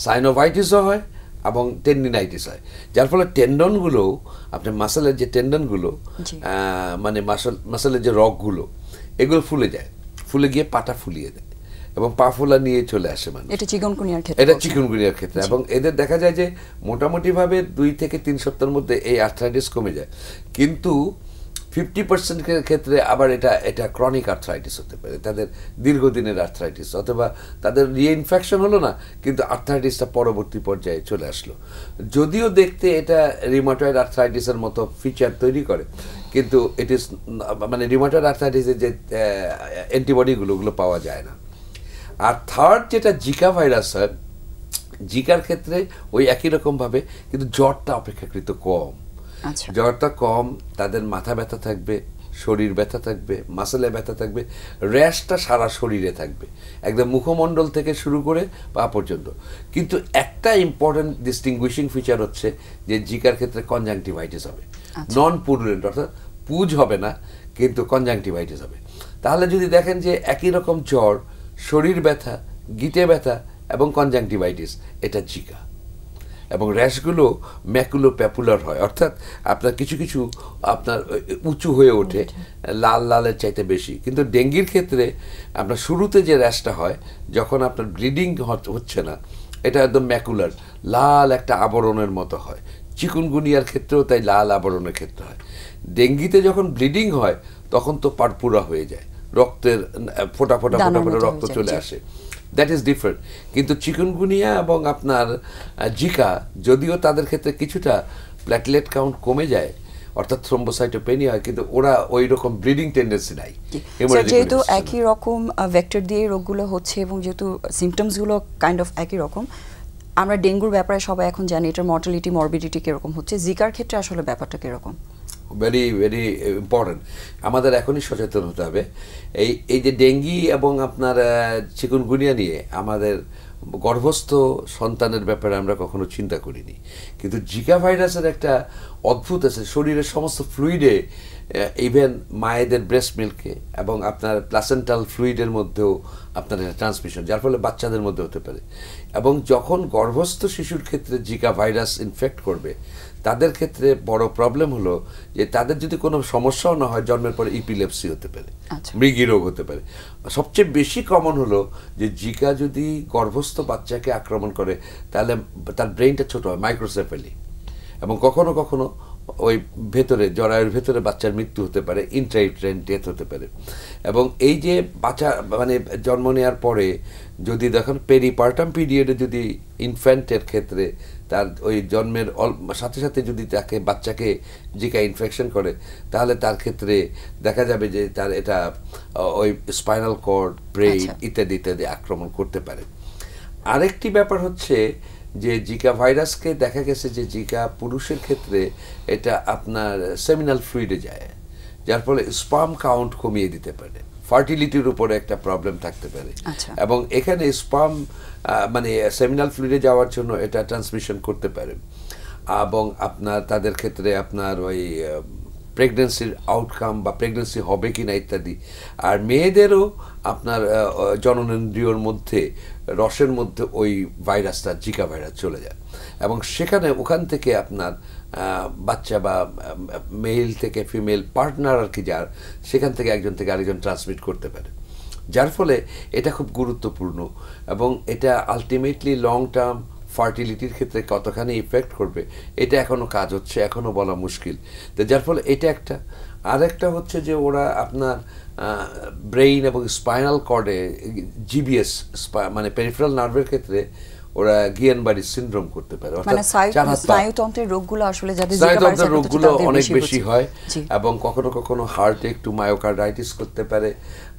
সাইনোভাইটিসও হয় এবং টেন্ডিনাইটিস হয়, যার ফলে টেন্ডনগুলো, আপনার মাসেলের যে টেন্ডনগুলো, মানে মাসেলের যে রগগুলো, এগুলো ফুলে যায়, ফুলে গিয়ে পাটা ফুলিয়ে দেয় এবং পা ফোলা নিয়ে চলে আসে মানুষ। এটা চিকুনগুনিয়ার ক্ষেত্রে। এবং এদের দেখা যায় যে মোটামুটিভাবে 2 থেকে 3 সপ্তাহের মধ্যে এই আর্থ্রাইটিস কমে যায়, কিন্তু 50% ক্ষেত্রে আবার এটা ক্রনিক আর্থ্রাইটিস হতে পারে, তাদের দীর্ঘদিনের আর্থ্রাইটিস, অথবা তাদের রিইনফেকশন হলো না, কিন্তু আর্থ্রাইটিসটা পরবর্তী পর্যায়ে চলে আসলো। যদিও দেখতে এটা রিউমাটয়েড আর্থ্রাইটিসের মতো ফিচার তৈরি করে, কিন্তু ইট ইজ মানে রিউমাটয়েড আর্থ্রাইটিসের যে অ্যান্টিবডিগুলো ওগুলো পাওয়া যায় না। আর থার্ড যেটা জিকা ভাইরাস হয়, জিকার ক্ষেত্রে ওই একই রকমভাবে, কিন্তু জ্বরটা অপেক্ষাকৃত কম। জ্বরটা কম, তাদের মাথা ব্যথা থাকবে, শরীর ব্যথা থাকবে, মাসেলে ব্যথা থাকবে, র্যাশটা সারা শরীরে থাকবে, একদম মুখমণ্ডল থেকে শুরু করে পা পর্যন্ত। কিন্তু একটা ইম্পর্টেন্ট ডিস্টিংগুইশিং ফিচার হচ্ছে যে জিকার ক্ষেত্রে কনজাংটিভাইটিস হবে, নন পুরুলেন্ট, অর্থাৎ পুজ হবে না, কিন্তু কনজাংটিভাইটিস হবে। তাহলে যদি দেখেন যে একই রকম জ্বর, শরীর ব্যথা, গিটে ব্যথা এবং কনজাংটিভাইটিস, এটা জিকা। এবং র্যাশগুলো ম্যাকুলো প্যাপুলার হয়, অর্থাৎ আপনার কিছু কিছু আপনার উঁচু হয়ে ওঠে, লালের চাইতে বেশি। কিন্তু ডেঙ্গির ক্ষেত্রে আপনার শুরুতে যে র্যাশটা হয়, যখন আপনার ব্লিডিং হচ্ছে না, এটা একদম ম্যাকুলার, লাল একটা আবরণের মতো হয়। চিকুনগুনিয়ার ক্ষেত্রেও তাই লাল আবরণের ক্ষেত্রে হয়। ডেঙ্গিতে যখন ব্লিডিং হয়, তখন তো পারপুরা হয়ে যায়, রক্তের ফোটা ফোটা ফোটা ফোটা রক্ত চলে আসে, দ্যাট ইজ ডিফারেন্ট। কিন্তু চিকুনগুনিয়া এবং আপনার জিকা, যদিও তাদের ক্ষেত্রে কিছুটা প্ল্যাটলেট কাউন্ট কমে যায়, অর্থাৎ থ্রোম্বোসাইটোপেনিয়া হয়, কিন্তু ওরা ওই রকম ব্লিডিং টেন্ডেন্সি নাই। যেহেতু একই রকম ভেক্টর দিয়ে রোগগুলো হচ্ছে এবং যেহেতু সিমটমসগুলো কাইন্ড অফ একই রকম, আমরা ডেঙ্গুর ব্যাপারে সবাই এখন জানি এটার মর্টালিটি মরবিডিটি কিরকম হচ্ছে, জিকার ক্ষেত্রে আসলে ব্যাপারটা কিরকম? Very very important. আমাদের এখনই সচেতন হতে হবে। এই যে ডেঙ্গি এবং আপনার চিকুনগুনিয়া নিয়ে আমাদের গর্ভস্থ সন্তানের ব্যাপারে আমরা কখনো চিন্তা করিনি, কিন্তু জিকা ভাইরাসের একটা অদ্ভুত আছে, শরীরের সমস্ত ফ্লুইডে, ইভেন মায়েদের ব্রেস্ট মিল্কে এবং আপনার প্লাসেন্টাল ফ্লুইডের মধ্যেও আপনার এটা ট্রান্সমিশন, যার ফলে বাচ্চাদের মধ্যে হতে পারে। এবং যখন গর্ভস্থ শিশুর ক্ষেত্রে জিকা ভাইরাস ইনফেক্ট করবে, তাদের ক্ষেত্রে বড় প্রবলেম হলো যে তাদের যদি কোনো সমস্যাও না হয়, জন্মের পরে ইপিলেপসি হতে পারে, মৃগী রোগ হতে পারে। সবচেয়ে বেশি কমন হলো যে জিকা যদি গর্ভস্থ বাচ্চাকে আক্রমণ করে, তাহলে তার ব্রেইনটা ছোট হয়, মাইক্রোসেফেলি, এবং কখনো কখনো ওই ভেতরে জরায়ুর ভেতরে বাচ্চার মৃত্যু হতে পারে, ইন্ট্রাইউটেরাইন ডেথ হতে পারে। এবং এই যে বাচ্চা মানে জন্ম নেওয়ার পরে যদি দেখেন পেরিপার্টাম পিরিয়ডে যদি ইনফ্যান্টের ক্ষেত্রে তার ওই জন্মের সাথে সাথে যদি তাকে বাচ্চাকে জিকা ইনফেকশন করে, তাহলে তার ক্ষেত্রে দেখা যাবে যে তার এটা ওই স্পাইনাল কর্ড, ব্রেইন ইত্যাদি ইত্যাদি আক্রমণ করতে পারে। আরেকটি ব্যাপার হচ্ছে যে জিকা ভাইরাসকে দেখা গেছে যে জিকা পুরুষের ক্ষেত্রে এটা আপনার সেমিনাল ফ্লুইডে যায়, যার ফলে স্পার্ম কাউন্ট কমিয়ে দিতে পারে, ফার্টিলিটির উপরে একটা প্রবলেম থাকতে পারে। এবং এখানে স্পার্ম মানে সেমিনাল ফ্লুইডে যাওয়ার জন্য এটা ট্রান্সমিশন করতে পারে। এবং আপনার তাদের ক্ষেত্রে আপনার ওই প্রেগনেন্সির আউটকাম বা প্রেগনেন্সি হবে কি না ইত্যাদি। আর মেয়েদেরও আপনার জননেন্দ্রিয়র মধ্যে রসের মধ্যে ওই ভাইরাসটা জিকা ভাইরাস চলে যায়, এবং সেখানে ওখান থেকে আপনার বাচ্চা বা মেল থেকে ফিমেল পার্টনার আর কি যার, সেখান থেকে একজন থেকে আরেকজন ট্রান্সমিট করতে পারে, যার ফলে এটা খুব গুরুত্বপূর্ণ। এবং এটা আলটিমেটলি লং টার্ম ফার্টিলিটির ক্ষেত্রে কতখানি ইফেক্ট করবে, এটা এখনও কাজ হচ্ছে, এখনও বলা মুশকিল। তো যার ফলে এটা একটা। আরেকটা হচ্ছে যে ওরা আপনার ব্রেইন এবং স্পাইনাল কর্ডে, জিবিএস মানে পেরিফেরাল নার্ভের ক্ষেত্রে ওরা গিয়েনবারি সিনড্রোম করতে পারে, মানে স্নায়ুতন্ত্রের রোগগুলো আসলে যাদের স্নায়ুতন্ত্রের রোগগুলো অনেক বেশি হয় জি। এবং কখনো কখনো হার্টে একটু মায়োকার্ডাইটিস করতে পারে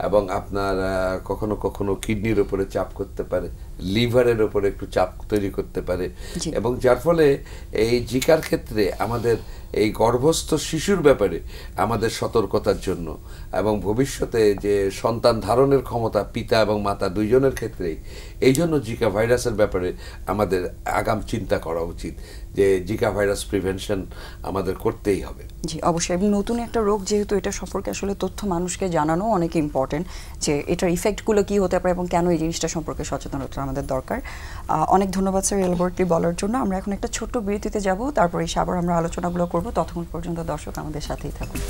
এবং আপনার কখনো কখনো কিডনির উপরে চাপ করতে পারে, লিভারের উপরে একটু চাপ তৈরি করতে পারে জি। এবং যার ফলে এই জিকার ক্ষেত্রে আমাদের এই গর্ভস্থ শিশুর ব্যাপারে আমাদের সতর্কতার জন্য এবং ভবিষ্যতে যে সন্তান ধারণের ক্ষমতা পিতা এবং মাতা দুইজনের ক্ষেত্রেই, এই জন্য জিকা ভাইরাসের ব্যাপারে আমাদের আগাম চিন্তা করা উচিত যে জিকা ভাইরাস প্রিভেনশন আমাদের করতেই হবে। জি অবশ্যই, এবং নতুন একটা রোগ যেহেতু এটা সম্পর্কে আসলে তথ্য মানুষকে জানানো অনেক ইম্পর্টেন্ট, যে এটার ইফেক্টগুলো কি হতে পারে এবং কেন এই জিনিসটা সম্পর্কে সচেতনতা আমাদের দরকার। অনেক ধন্যবাদ স্যার এলাবোরেটলি বলার জন্য। আমরা এখন একটা ছোট্ট বিরতিতে যাব, তারপরে এসে আবার আমরা আলোচনাগুলো করব। ততক্ষণ পর্যন্ত দর্শক আমাদের সাথেই থাকুন।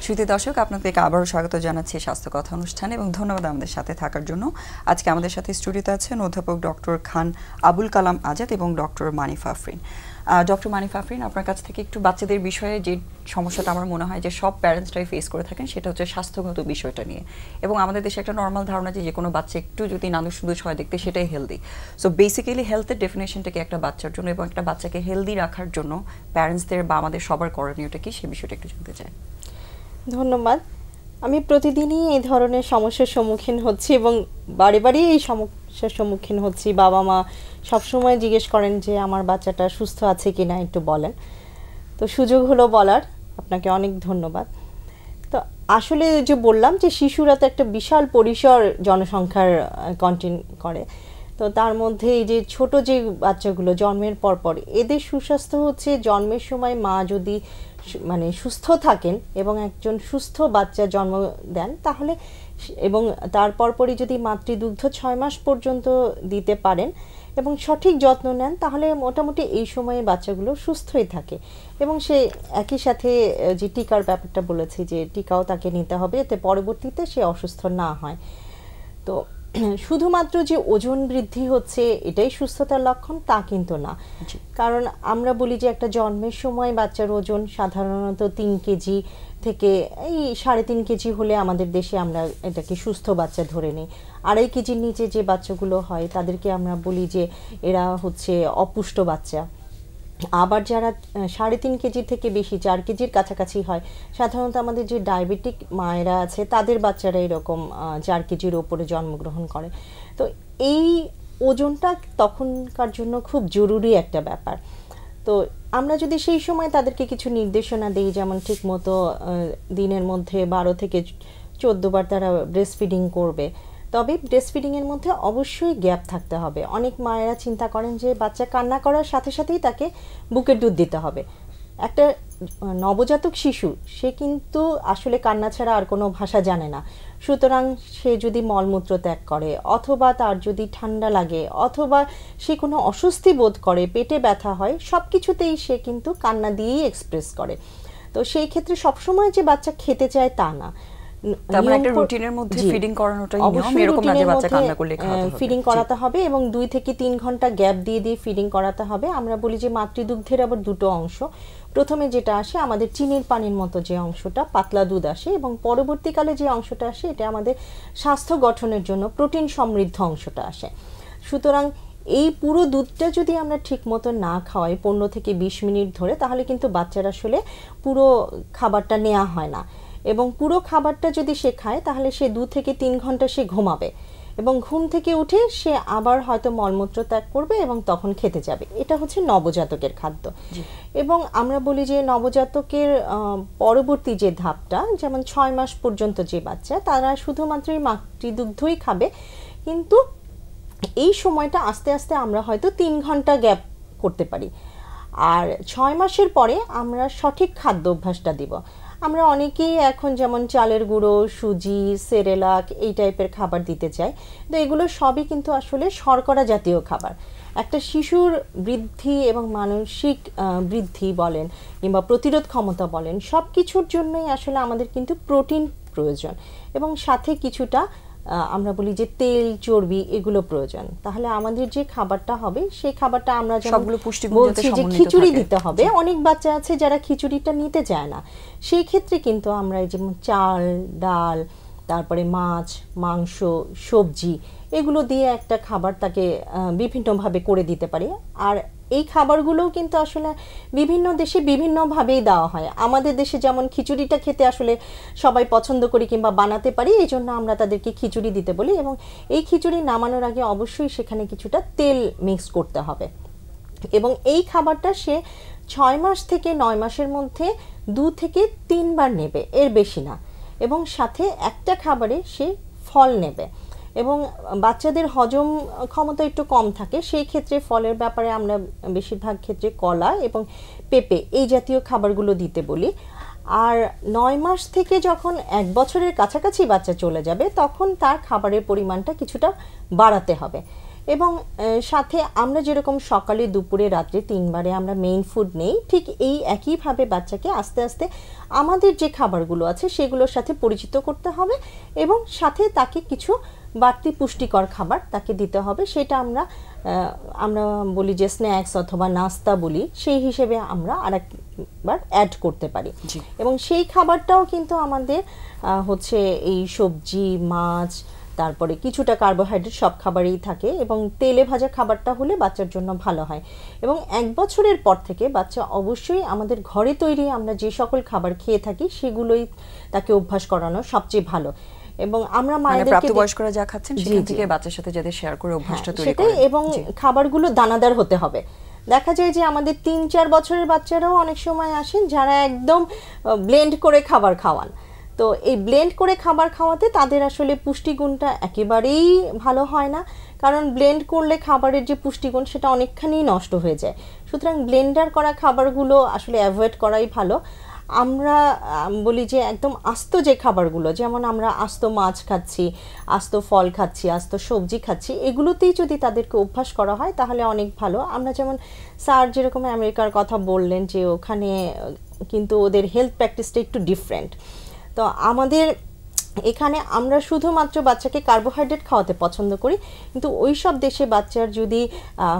সুধী দর্শক, আপনাদেরকে আবারও স্বাগত জানাচ্ছি স্বাস্থ্য কথা অনুষ্ঠানে এবং ধন্যবাদ আমাদের সাথে থাকার জন্য। আজকে আমাদের সাথে স্টুডিওতে আছেন অধ্যাপক ডক্টর খান আবুল কালাম আজাদ এবং ডক্টর মানিফ আফরিন। ডক্টর মানিফ আফরিন, আপনার কাছ থেকে একটু বাচ্চাদের বিষয়ে যে সমস্যাটা আমার মনে হয় যে সব প্যারেন্টসরাই ফেস করে থাকেন, সেটা হচ্ছে স্বাস্থ্যগত বিষয়টা নিয়ে। এবং আমাদের দেশে একটা নর্মাল ধারণা যে কোনো বাচ্চা একটু যদি নাদুস হয় দেখতে সেটাই হেলদি। সো বেসিক্যালি হেলথের ডেফিনেশনটাকে একটা বাচ্চার জন্য এবং একটা বাচ্চাকে হেলদি রাখার জন্য প্যারেন্টসদের বা আমাদের সবার করণীয়টা কি, সে বিষয়টা একটু জানতে চাই। ধন্যবাদ। আমি প্রতিদিনই এই ধরনের সমস্যার সম্মুখীন হচ্ছি এবং বারে বারে এই সমস্যার সম্মুখীন হচ্ছি। বাবা মা সবসময় জিজ্ঞেস করেন যে আমার বাচ্চাটা সুস্থ আছে কি না, একটু বলেন। তো সুযোগ হলো বলার, আপনাকে অনেক ধন্যবাদ। তো আসলে যে বললাম যে শিশুরা তো একটা বিশাল পরিসর জনসংখ্যার কন্টেন করে, তো তার মধ্যে এই যে ছোট যে বাচ্চাগুলো জন্মের পর এদের সুস্বাস্থ্য হচ্ছে জন্মের সময় মা যদি মানে সুস্থ থাকেন এবং একজন সুস্থ বাচ্চা জন্ম দেন তাহলে, এবং তারপরই যদি মাতৃদুগ্ধ 6 মাস পর্যন্ত দিতে পারেন এবং সঠিক যত্ন নেন, তাহলে মোটামুটি এই সময়ে বাচ্চাগুলো সুস্থই থাকে। এবং সে একই সাথে যে টিকার ব্যাপারটা বলেছি, যে টিকাও তাকে নিতে হবে এতে পরবর্তীতে সে অসুস্থ না হয়। তো শুধুমাত্র যে ওজন বৃদ্ধি হচ্ছে এটাই সুস্থতার লক্ষণ তা কিন্তু না, কারণ আমরা বলি যে একটা জন্মের সময় বাচ্চার ওজন সাধারণত 3 কেজি থেকে এই 3.5 কেজি হলে আমাদের দেশে আমরা এটাকে সুস্থ বাচ্চা ধরে নিই। 2.5 কেজির নিচে যে বাচ্চাগুলো হয় তাদেরকে আমরা বলি যে এরা হচ্ছে অপুষ্ট বাচ্চা। আবার যারা 3.5 কেজি থেকে বেশি 4 কেজির কাছাকাছি হয়, সাধারণত আমাদের যে ডায়াবেটিক মায়েরা আছে তাদের বাচ্চারা এরকম 4 কেজির ওপরে জন্মগ্রহণ করে। তো এই ওজনটা তখনকার জন্য খুব জরুরি একটা ব্যাপার। তো আমরা যদি সেই সময় তাদেরকে কিছু নির্দেশনা দিই, যেমন ঠিক মতো দিনের মধ্যে 12 থেকে 14 বার তারা ব্রেস্ট ফিডিং করবে, তবে ব্রেস্ট ফিডিংয়ের মধ্যে অবশ্যই গ্যাপ থাকতে হবে। অনেক মায়েরা চিন্তা করেন যে বাচ্চা কান্না করার সাথে সাথেই তাকে বুকের দুধ দিতে হবে। একটা নবজাতক শিশু সে কিন্তু আসলে কান্না ছাড়া আর কোনো ভাষা জানে না। সুতরাং সে যদি মলমূত্র ত্যাগ করে, অথবা তার যদি ঠান্ডা লাগে, অথবা সে কোনো অস্বস্তি বোধ করে, পেটে ব্যথা হয়, সব কিছুতেই সে কিন্তু কান্না দিয়েই এক্সপ্রেস করে। তো সেই ক্ষেত্রে সবসময় যে বাচ্চা খেতে চায় তা না, একটা রুটিনের মধ্যে ফিডিং করানোটাই নিয়ম, এরকম না যে বাচ্চা কান্না করলে খাওয়াতে হবে। ফিডিং করাতে হবে এবং 2 থেকে 3 ঘন্টা গ্যাপ দিয়ে ফিডিং করাতে হবে। আমরা বলি যে মাতৃদুগ্ধের আবার দুটো অংশ, প্রথমে যেটা আসে আমাদের চিনির পানির মতো যে অংশটা পাতলা দুধ আসে, এবং পরবর্তীকালে যে অংশটা আসে এটা আমাদের স্বাস্থ্য গঠনের জন্য প্রোটিন সমৃদ্ধ অংশটা আসে। সুতরাং এই পুরো দুধটা যদি আমরা ঠিক মতো না খাওয়াই 15 থেকে 20 মিনিট ধরে, তাহলে কিন্তু বাচ্চার আসলে পুরো খাবারটা নেওয়া হয় না। এবং পুরো খাবারটা যদি সে খায় তাহলে সে 2 থেকে 3 ঘন্টা সে ঘুমাবে এবং ঘুম থেকে উঠে সে আবার হয়তো মলমূত্র ত্যাগ করবে এবং তখন খেতে যাবে। এটা হচ্ছে নবজাতকের খাদ্য। এবং আমরা বলি যে নবজাতকের পরবর্তী যে ধাপটা, যেমন 6 মাস পর্যন্ত যে বাচ্চা, তারা শুধুমাত্রই মাতৃদুগ্ধই খাবে, কিন্তু এই সময়টা আস্তে আস্তে আমরা হয়তো 3 ঘন্টা গ্যাপ করতে পারি। আর 6 মাসের পরে আমরা সঠিক খাদ্য অভ্যাসটা দিব। আমরা অনেকেই এখন যেমন চালের গুঁড়ো, সুজি, সেরেলাক এই টাইপের খাবার দিতে চাই, তো এগুলো সবই কিন্তু আসলে শর্করা জাতীয় খাবার। একটা শিশুর বৃদ্ধি এবং মানসিক বৃদ্ধি বলেন কিংবা প্রতিরোধ ক্ষমতা বলেন, সব কিছুর জন্যই আসলে আমাদের কিন্তু প্রোটিন প্রয়োজন এবং সাথে কিছুটা আমরা বলি যে তেল চর্বি এগুলো প্রয়োজন, তাহলে আমাদের যে খাবারটা হবে সেই খাবারটা আমরা সবগুলো পুষ্টিগুণ যাতে বলছি যে সমন্বিত খিচুড়ি থাকে। দিতে হবে। অনেক বাচ্চা আছে যারা খিচুড়িটা নিতে চায় না, সেই ক্ষেত্রে কিন্তু আমরা এই যেমন চাল, ডাল, তারপরে মাছ, মাংস, সবজি এগুলো দিয়ে একটা খাবার তাকে বিভিন্নভাবে করে দিতে পারি। আর এই খাবারগুলোও কিন্তু আসলে বিভিন্ন দেশে বিভিন্নভাবেই দেওয়া হয়। আমাদের দেশে যেমন খিচুড়িটা খেতে আসলে সবাই পছন্দ করি কিংবা বানাতে পারি, এই জন্য আমরা তাদেরকে খিচুড়ি দিতে বলি, এবং এই খিচুড়ি নামানোর আগে অবশ্যই সেখানে কিছুটা তেল মিক্স করতে হবে। এবং এই খাবারটা সে 6 মাস থেকে 9 মাসের মধ্যে 2 থেকে 3 বার নেবে, এর বেশি না। এবং সাথে একটা খাবারে সে ফল নেবে। এবং বাচ্চাদের হজম ক্ষমতা একটু কম থাকে, সেই ক্ষেত্রে ফলের ব্যাপারে আমরা বেশিরভাগ ক্ষেত্রে কলা এবং পেঁপে এই জাতীয় খাবারগুলো দিতে বলি। আর 9 মাস থেকে যখন 1 বছরের কাছাকাছি বাচ্চা চলে যাবে তখন তার খাবারের পরিমাণটা কিছুটা বাড়াতে হবে। এবং সাথে আমরা যেরকম সকালে, দুপুরে, রাত্রে 3 বারে আমরা মেইন ফুড নেই, ঠিক এই একইভাবে বাচ্চাকে আস্তে আস্তে আমাদের যে খাবারগুলো আছে সেগুলোর সাথে পরিচিত করতে হবে, এবং সাথে তাকে কিছু বাড়তি পুষ্টিকর খাবার তাকে দিতে হবে। সেটা আমরা বলি যে স্ন্যাক্স অথবা নাস্তা বলি, সেই হিসেবে আমরা আরেকবার অ্যাড করতে পারি। এবং সেই খাবারটাও কিন্তু আমাদের হচ্ছে এই সবজি, মাছ, তারপরে কিছুটা কার্বোহাইড্রেট সব খাবারেই থাকে, এবং তেলে ভাজা খাবারটা হলে বাচ্চার জন্য ভালো হয়। এবং 1 বছরের পর থেকে বাচ্চা অবশ্যই আমাদের ঘরে তৈরি আমরা যে সকল খাবার খেয়ে থাকি সেগুলোই তাকে অভ্যাস করানো সবচেয়ে ভালো। এবং আমরা মায়েদেরকে প্রাপ্তবয়স্করা যা খাচ্ছেন সেখান থেকে বাচ্চার সাথে যাদের শেয়ার করে অভ্যাসটা তৈরি করেন। এবং খাবারগুলো দানাদার হতে হবে। দেখা যায় যে আমাদের 3-4 বছরের বাচ্চারাও অনেক সময় আসেন যারা একদম ব্লেন্ড করে খাবার খাওয়ান। তো এই ব্লেন্ড করে খাবার খাওয়াতে তাদের আসলে পুষ্টিগুণটা একেবারেই ভালো হয় না, কারণ ব্লেন্ড করলে খাবারের যে পুষ্টিগুণ সেটা অনেকখানি নষ্ট হয়ে যায়। সুতরাং ব্লেন্ডার করা খাবারগুলো আসলে অ্যাভয়েড করাই ভালো। আমরা বলি যে একদম আস্ত যে খাবারগুলো, যেমন আমরা আস্ত মাছ খাচ্ছি, আস্ত ফল খাচ্ছি, আস্ত সবজি খাচ্ছি, এগুলোতেই যদি তাদেরকে অভ্যাস করা হয় তাহলে অনেক ভালো। আমরা যেমন স্যার যেরকম আমেরিকার কথা বললেন যে ওখানে কিন্তু ওদের হেলথ প্র্যাকটিসটা একটু ডিফারেন্ট। তো আমাদের এখানে আমরা শুধুমাত্র বাচ্চাকে কার্বোহাইড্রেট খাওয়াতে পছন্দ করি, কিন্তু ওই সব দেশে বাচ্চার যদি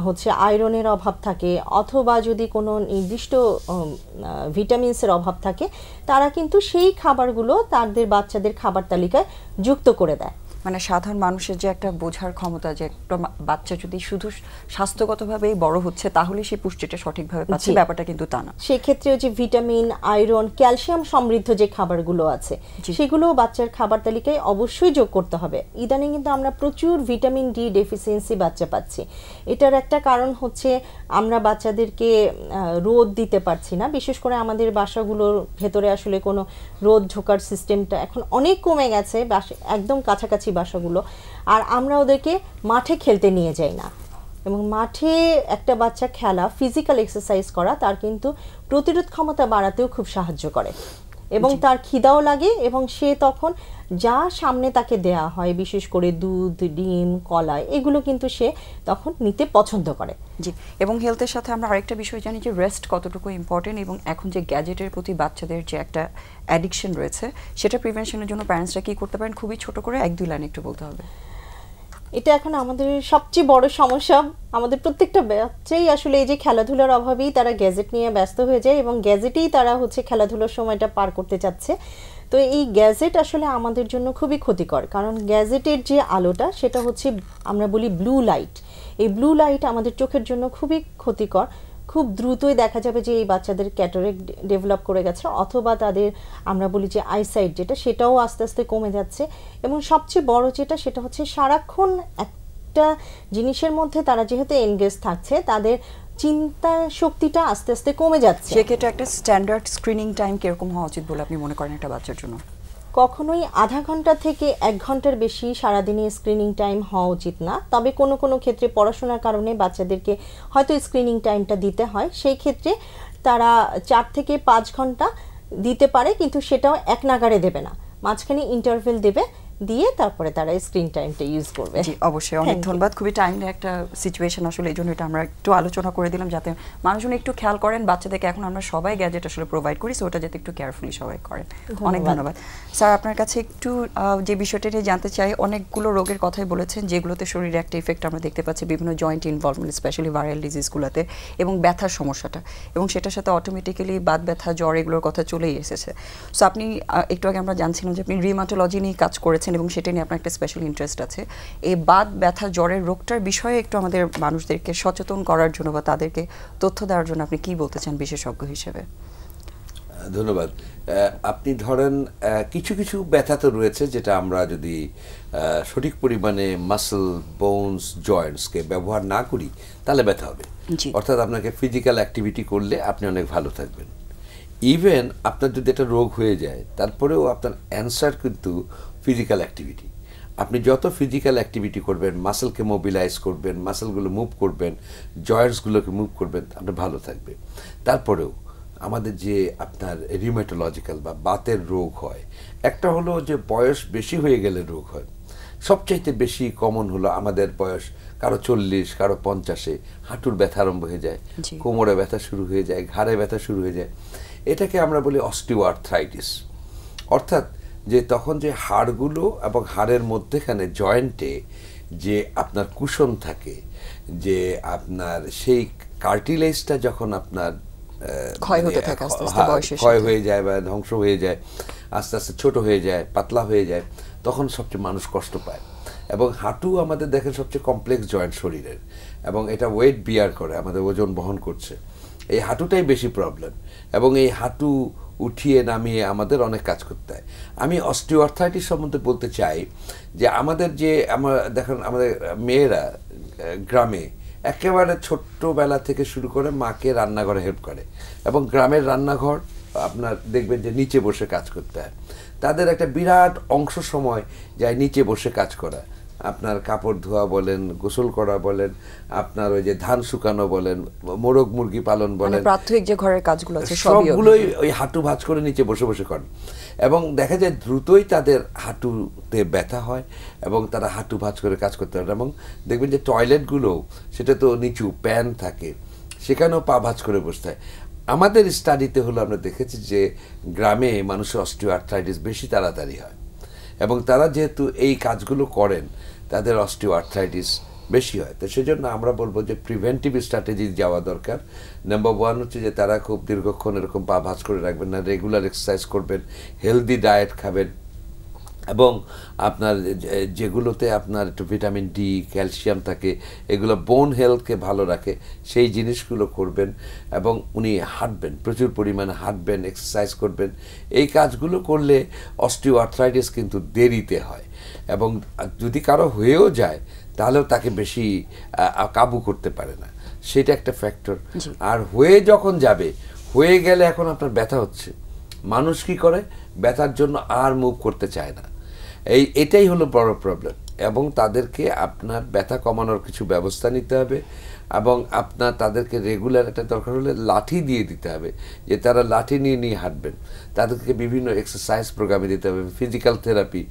হচ্ছে আয়রনের অভাব থাকে অথবা যদি কোনো নির্দিষ্ট ভিটামিনসের অভাব থাকে, তারা কিন্তু সেই খাবারগুলো তাদের বাচ্চাদের খাবার তালিকায় যুক্ত করে দেয়। মানে সাধারণ মানুষের যে একটা বোঝার ক্ষমতা, যে একটা বাচ্চা যদি শুধু স্বাস্থ্যগতভাবেই বড় হচ্ছে তাহলে সেই পুষ্টিটা সঠিকভাবে পাচ্ছে, ব্যাপারটা কিন্তু তা না। সেক্ষেত্রে যে ভিটামিন, আয়রন, ক্যালসিয়াম সমৃদ্ধ যে খাবারগুলো আছে সেগুলো বাচ্চার খাবার তালিকায় অবশ্যই যোগ করতে হবে। ইদানিং কিন্তু আমরা প্রচুর ভিটামিন ডি ডেফিসিয়েন্সি বাচ্চা পাচ্ছি। এটার একটা কারণ হচ্ছে আমরা বাচ্চাদেরকে রোদ দিতে পারছি না, বিশেষ করে আমাদের বাসাগুলোর ভেতরে আসলে কোনো রোদ ঢোকার সিস্টেমটা এখন অনেক কমে গেছে, একদম কাছাকাছি বাসাগুলো। আর আমরা ওদেরকে মাঠে খেলতে নিয়ে যাই না, এবং মাঠে একটা বাচ্চা খেলা, ফিজিক্যাল এক্সারসাইজ করা তার কিন্তু প্রতিরোধ ক্ষমতা বাড়াতেও খুব সাহায্য করে, এবং তার খিদাও লাগে, এবং সে তখন যা সামনে তাকে দেয়া হয় বিশেষ করে দুধ, ডিম, কলা এগুলো কিন্তু সে তখন নিতে পছন্দ করে। জি, এবং হেলথের সাথে আমরা আরেকটা বিষয় জানি যে রেস্ট কতটুকু ইম্পর্টেন্ট, এবং এখন যে গ্যাজেটের প্রতি বাচ্চাদের যে একটা অ্যাডিকশন রয়েছে সেটা প্রিভেনশনের জন্য প্যারেন্টসরা কি করতে পারেন, খুবই ছোট করে 1-2 লাইন একটু বলতে হবে। এটা এখন আমাদের সবচেয়ে বড় সমস্যা। আমাদের প্রত্যেকটা বাচ্চাই আসলে এই যে খেলাধুলার অভাবেই তারা গ্যাজেট নিয়ে ব্যস্ত হয়ে যায়, এবং গ্যাজেটেই তারা হচ্ছে খেলাধুলার সময়টা পার করতে চাচ্ছে। তো এই গ্যাজেট আসলে আমাদের জন্য খুবই ক্ষতিকর, কারণ গ্যাজেটের যে আলোটা সেটা হচ্ছে আমরা বলি ব্লু লাইট। এই ব্লু লাইট আমাদের চোখের জন্য খুবই ক্ষতিকর। খুব দ্রুতই দেখা যাবে যে এই বাচ্চাদের ক্যাটারেক্ট ডেভেলপ করে গেছে, অথবা তাদের আমরা বলি যে আইসাইট যেটা সেটাও আস্তে আস্তে কমে যাচ্ছে। এবং সবচেয়ে বড় যেটা সেটা হচ্ছে সারাক্ষণ একটা জিনিসের মধ্যে তারা যেহেতু এনগেজ থাকছে, তাদের চিন্তা শক্তিটা আস্তে আস্তে কমে যাচ্ছে। সেক্ষেত্রে একটা স্ট্যান্ডার্ড স্ক্রিনিং টাইম কিরকম হওয়া উচিত বলে আপনি মনে করেন একটা বাচ্চার জন্য? কখনোই আধা ঘন্টা থেকে 1 ঘন্টার বেশি সারাদিনে স্ক্রিনিং টাইম হওয়া উচিত না। তবে কোনো কোনো ক্ষেত্রে পড়াশোনার কারণে বাচ্চাদেরকে হয়তো স্ক্রিনিং টাইমটা দিতে হয়, সেই ক্ষেত্রে তারা 4 থেকে 5 ঘন্টা দিতে পারে, কিন্তু সেটাও এক নাগাড়ে দেবে না, মাঝখানে ইন্টারভেল দেবে, দিয়ে তারপরে তারা স্ক্রিন টাইমটা ইউজ করবে। জি অবশ্যই, অনেক ধন্যবাদ। খুবই টাইমলি একটা সিচুয়েশন আসলে, এই জন্য এটা আমরা একটু আলোচনা করে দিলাম যাতে মানুষজন একটু খেয়াল করেন। বাচ্চাদেরকে এখন আমরা সবাই গ্যাজেট আসলে প্রোভাইড করি, সো ওটা যাতে একটু কেয়ারফুলি সবাই করেন। অনেক ধন্যবাদ স্যার। আপনার কাছে একটু যে বিষয়টা নিয়ে জানতে চাই, অনেকগুলো রোগের কথাই বলেছেন যেগুলোতে শরীরে একটা ইফেক্ট আমরা দেখতে পাচ্ছি, বিভিন্ন জয়েন্ট ইনভলভমেন্ট, স্পেশালি ভাইরাল ডিজিজগুলোতে, এবং ব্যথার সমস্যাটা, এবং সেটার সাথে অটোমেটিক্যালি বাত ব্যথা, জ্বর এগুলোর কথা চলেই এসেছে। সো আপনি একটু আগে আমরা জানছিলাম যে আপনি রিউমাটোলজি নিয়ে কাজ করেছেন এবং সেটা নিয়ে আপনার একটা স্পেশাল ইন্টারেস্ট আছে। এই বাত ব্যথা জ্বরের রোগটার বিষয়ে একটু আমাদের মানুষদেরকে সচেতন করার জন্য বা তাদেরকে তথ্য দেওয়ার জন্য আপনি কি বলতে চান বিশেষজ্ঞ হিসেবে? ধন্যবাদ। আপনি ধরেন কিছু কিছু ব্যথা তো রয়েছে যেটা আমরা যদি সঠিক পরিমাণে মাসল, বোনস, জয়েন্টসকে ব্যবহার না করি তাহলে ব্যথা হবে। অর্থাৎ আপনাকে ফিজিক্যাল অ্যাক্টিভিটি করলে আপনি অনেক ভালো থাকবেন। ইভেন আপনার যদি একটা রোগ হয়ে যায় তারপরেও আপনার অ্যান্সার কিন্তু ফিজিক্যাল অ্যাক্টিভিটি। আপনি যত ফিজিক্যাল অ্যাক্টিভিটি করবেন, মাসেলকে মোবিলাইজ করবেন, মাসেলগুলো মুভ করবেন, জয়েন্টসগুলোকে মুভ করবেন, আপনি ভালো থাকবে। তারপরেও আমাদের যে আপনার রিউমেটোলজিক্যাল বা বাতের রোগ হয়, একটা হলো যে বয়স বেশি হয়ে গেলে রোগ হয়। সবচাইতে বেশি কমন হলো আমাদের বয়স কারো 40, কারো 50-এ হাঁটুর ব্যথা আরম্ভ হয়ে যায়, কোমরে ব্যথা শুরু হয়ে যায়, ঘাড়ে ব্যথা শুরু হয়ে যায়। এটাকে আমরা বলি অস্টিওআর্থ্রাইটিস। অর্থাৎ যে তখন যে হাড়গুলো এবং হাড়ের মধ্যেখানে জয়েন্টে যে আপনার কুশন থাকে, যে আপনার সেই কার্টিলেজটা যখন আপনার ক্ষয় হতে থাকে, আস্তে আস্তে বয়সের ক্ষয় হয়ে যায় বা ধ্বংস হয়ে যায়, আস্তে আস্তে ছোট হয়ে যায়, পাতলা হয়ে যায়, তখন সবচেয়ে মানুষ কষ্ট পায়। এবং হাঁটু আমাদের দেখেন সবচেয়ে কমপ্লেক্স জয়েন্ট শরীরের, এবং এটা ওয়েট বিয়ার করে, আমাদের ওজন বহন করছে। এই হাঁটুটাই বেশি প্রবলেম, এবং এই হাঁটু উঠিয়ে নামিয়ে আমাদের অনেক কাজ করতে হয়। আমি অস্টিওআর্থ্রাইটিস সম্বন্ধে বলতে চাই যে আমাদের যে দেখেন আমাদের মেয়েরা গ্রামে একেবারে ছোট্টবেলা থেকে শুরু করে মাকে রান্নাঘরে হেল্প করে, এবং গ্রামের রান্নাঘর আপনার দেখবেন যে নিচে বসে কাজ করতে হয়। তাদের একটা বিরাট অংশ সময় যায় নিচে বসে কাজ করা। আপনার কাপড় ধোয়া বলেন, গোসল করা বলেন, আপনার ওই যে ধান শুকানো বলেন, মোরগ মুরগি পালন বলেন, প্রাথমিক যে ঘরের কাজগুলো আছে সবগুলোই ওই হাঁটু ভাঁজ করে নিচে বসে বসে করেন। এবং দেখা যায় দ্রুতই তাদের হাঁটুতে ব্যথা হয় এবং তারা হাঁটু ভাঁজ করে কাজ করতে পারে। এবং দেখবেন যে টয়লেটগুলোও সেটা তো নিচু প্যান থাকে, সেখানেও পা ভাঁজ করে বসতে হয়। আমাদের স্টাডিতে হলো আমরা দেখেছি যে গ্রামে মানুষের অস্টিওআর্থ্রাইটিস বেশি তাড়াতাড়ি হয়, এবং তারা যেহেতু এই কাজগুলো করেন তাদের অস্টিওআর্থ্রাইটিস বেশি হয়। তো সেজন্য আমরা বলবো যে প্রিভেন্টিভ স্ট্র্যাটেজি যাওয়া দরকার। নাম্বার 1 হচ্ছে যে তারা খুব দীর্ঘক্ষণ এরকম পা ভাঁজ করে রাখবেন না, রেগুলার এক্সারসাইজ করবেন, হেলদি ডায়েট খাবেন, এবং আপনার যেগুলোতে আপনার একটু ভিটামিন ডি, ক্যালসিয়াম থাকে, এগুলো বোন হেলথকে ভালো রাখে, সেই জিনিসগুলো করবেন। এবং উনি হাঁটবেন, প্রচুর পরিমাণে হাঁটবেন, এক্সারসাইজ করবেন। এই কাজগুলো করলে অস্টিওআর্থ্রাইটিস কিন্তু দেরিতে হয়, এবং যদি কারো হয়েও যায় তাহলেও তাকে বেশি কাবু করতে পারে না, সেটা একটা ফ্যাক্টর। আর হয়ে যখন যাবে, হয়ে গেলে এখন আপনার ব্যথা হচ্ছে, মানুষ কি করে, ব্যথার জন্য আর মুভ করতে চায় না। এটাই হলো বড় প্রবলেম, এবং তাদেরকে আপনার ব্যথা কমানোর কিছু ব্যবস্থা নিতে হবে, এবং আপনার তাদেরকে রেগুলার একটা দরকার হলে লাঠি দিয়ে দিতে হবে, যে তারা লাঠি নিয়ে নিয়ে হাঁটবেন। তাদেরকে বিভিন্ন এক্সারসাইজ প্রোগ্রামে দিতে হবে, ফিজিক্যাল থেরাপি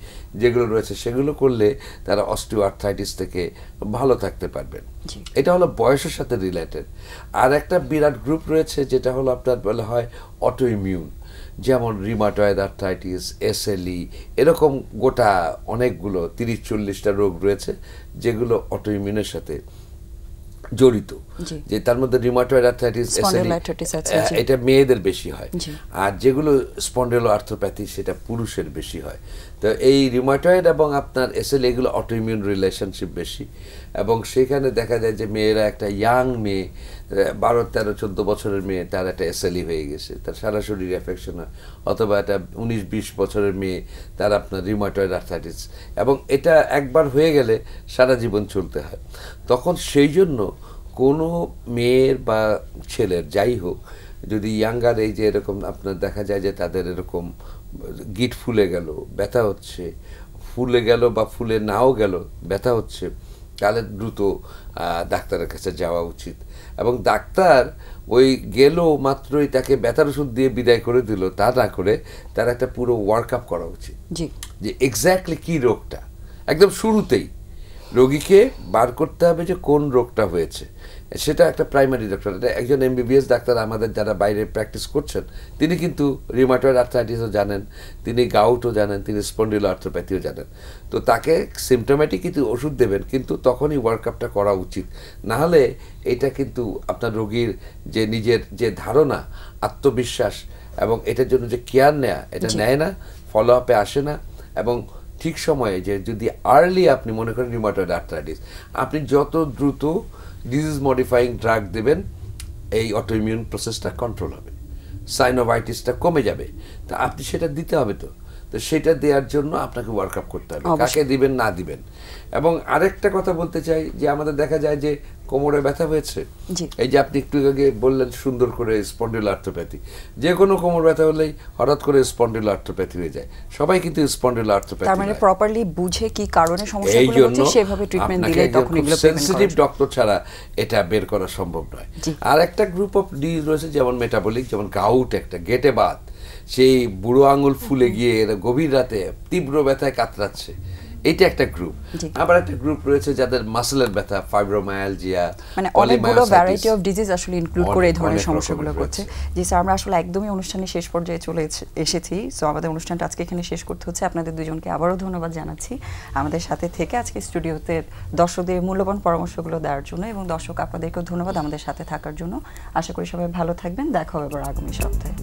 যেগুলো রয়েছে সেগুলো করলে তারা অস্টিওআর্থ্রাইটিস থেকে ভালো থাকতে পারবেন। এটা হলো বয়সের সাথে রিলেটেড। আর একটা বিরাট গ্রুপ রয়েছে যেটা হলো আপনার বলা হয় অটো ইমিউন, যেমন রিউমাটয়েড আর্থ্রাইটিস, এসএলই, এরকম গোটা অনেকগুলো 30-40টা রোগ রয়েছে যেগুলো অটো ইমিউনের সাথে জড়িত। যে তার মধ্যে রিউমাটয়েড আর্থ্রাইটিস, এসএলই, এটা মেয়েদের বেশি হয়, আর যেগুলো স্পন্ডেলো আর্থ্রোপ্যাথি সেটা পুরুষের বেশি হয়। তো এই রিউমাটয়েড এবং আপনার এসএলই এগুলো অটো ইমিউন রিলেশনশিপ বেশি, এবং সেখানে দেখা যায় যে মেয়েরা, একটা ইয়াং মেয়ে 12, 13, 14 বছরের মেয়ে, তার একটা এসএলই হয়ে গেছে, তার সারা শরীরে এফেকশন হয়, অথবা একটা 19-20 বছরের মেয়ে, তার আপনার রিউমাটয়েড আর্থ্রাইটিস, এবং এটা একবার হয়ে গেলে সারা জীবন চলতে হয়। তখন সেই জন্য কোনো মেয়ের বা ছেলের যাই হোক, যদি ইয়াঙ্গার এই যে এরকম আপনার দেখা যায় যে তাদের এরকম গিট ফুলে গেল, ব্যথা হচ্ছে, ফুলে গেল বা ফুলে নাও গেল, ব্যথা হচ্ছে, তাহলে দ্রুত ডাক্তারের কাছে যাওয়া উচিত। এবং ডাক্তার ওই গেল মাত্রই তাকে ব্যথার ওষুধ দিয়ে বিদায় করে দিল, তা না করে তার একটা পুরো ওয়ার্কআপ করা উচিত, জি যে এক্স্যাক্টলি কি রোগটা। একদম শুরুতেই রোগীকে বার করতে হবে যে কোন রোগটা হয়েছে, সেটা একটা প্রাইমারি ডক্টর, এটা একজন এমবিবিএস ডাক্তার আমাদের যারা বাইরে প্র্যাকটিস করছেন তিনি কিন্তু রিউমাটয়েড আর্থ্রাইটিসও জানেন, তিনি গাউটও জানেন, তিনি স্পন্ডিলোআর্থ্রোপ্যাথিও জানেন। তো তাকে সিমটোম্যাটিক কিন্তু ওষুধ দেবেন, কিন্তু তখনই ওয়ার্কআপটা করা উচিত। না হলে এটা কিন্তু আপনার রোগীর যে নিজের যে ধারণা, আত্মবিশ্বাস এবং এটার জন্য যে কেয়ার নেয়া, এটা নেয় না, ফলো আপে আসে না। এবং ঠিক সময়ে যে যদি আর্লি আপনি মনে করেন রিউমাটয়েড আর্থ্রাইটিস, আপনি যত দ্রুত ডিজিজ মডিফাইং ড্রাগ দেবেন এই অটোইমিউন প্রসেসটা কন্ট্রোল হবে, সাইনোভাইটিসটা কমে যাবে। তা আপনি সেটা দিতে হবে, তো সেটা দেওয়ার জন্য আপনাকে ওয়ার্কআপ করতে হবে, কাকে দিবেন না দিবেন। এবং আরেকটা কথা বলতে চাই যে আমাদের দেখা যায় যে কোমরে ব্যথা হয়েছে, এই যে আপনি একটু আগে বললেন সুন্দর করে স্পন্ডিলোআর্থ্রোপ্যাথি, যে কোনো কোমর ব্যথা হলেই হঠাৎ করে স্পন্ডিলোআর্থ্রোপ্যাথি হয়ে যায়। সবাই কিন্তু স্পন্ডিলোআর্থ্রোপ্যাথি, তার মানে প্রপারলি বুঝে কি কারণে সমস্যাগুলো হচ্ছে সেভাবে ট্রিটমেন্ট দিলে তখন এগুলো সেনসিটিভ ডক্টর ছাড়া এটা বের করা সম্ভব নয়। আর একটা গ্রুপ অফ ডিজিজ রয়েছে যেমন মেটাবলিক, যেমন গাউট, একটা গেটে বাত, সেই বুড়ো আঙুল ফুলে গিয়ে গভীর রাতে তীব্র ব্যথায় কাতরাচ্ছে, এটা একটা গ্রুপ। আবার একটা গ্রুপ রয়েছে যাদের মাসেলের ব্যথা, ফাইব্রোমায়ালজিয়া, মানে অনেকগুলো ভ্যারাইটি অফ ডিজিজ আসলে ইনক্লুড করে এই ধরনের সমস্যাগুলো করছে। জি স্যার, আমরা আসলে একদমই অনুষ্ঠানের শেষ পর্যায়ে চলে এসেছি। সো আমাদের অনুষ্ঠানটা আজকে এখানে শেষ করতে হচ্ছে। আপনাদের দুজনকে আবারও ধন্যবাদ জানাচ্ছি আমাদের সাথে থেকে আজকে স্টুডিওতে দর্শকদের মূল্যবান পরামর্শগুলো দেওয়ার জন্য, এবং দর্শক আপনাদেরকেও ধন্যবাদ আমাদের সাথে থাকার জন্য। আশা করি সবাই ভালো থাকবেন, দেখা হবে আবার আগামী সপ্তাহে।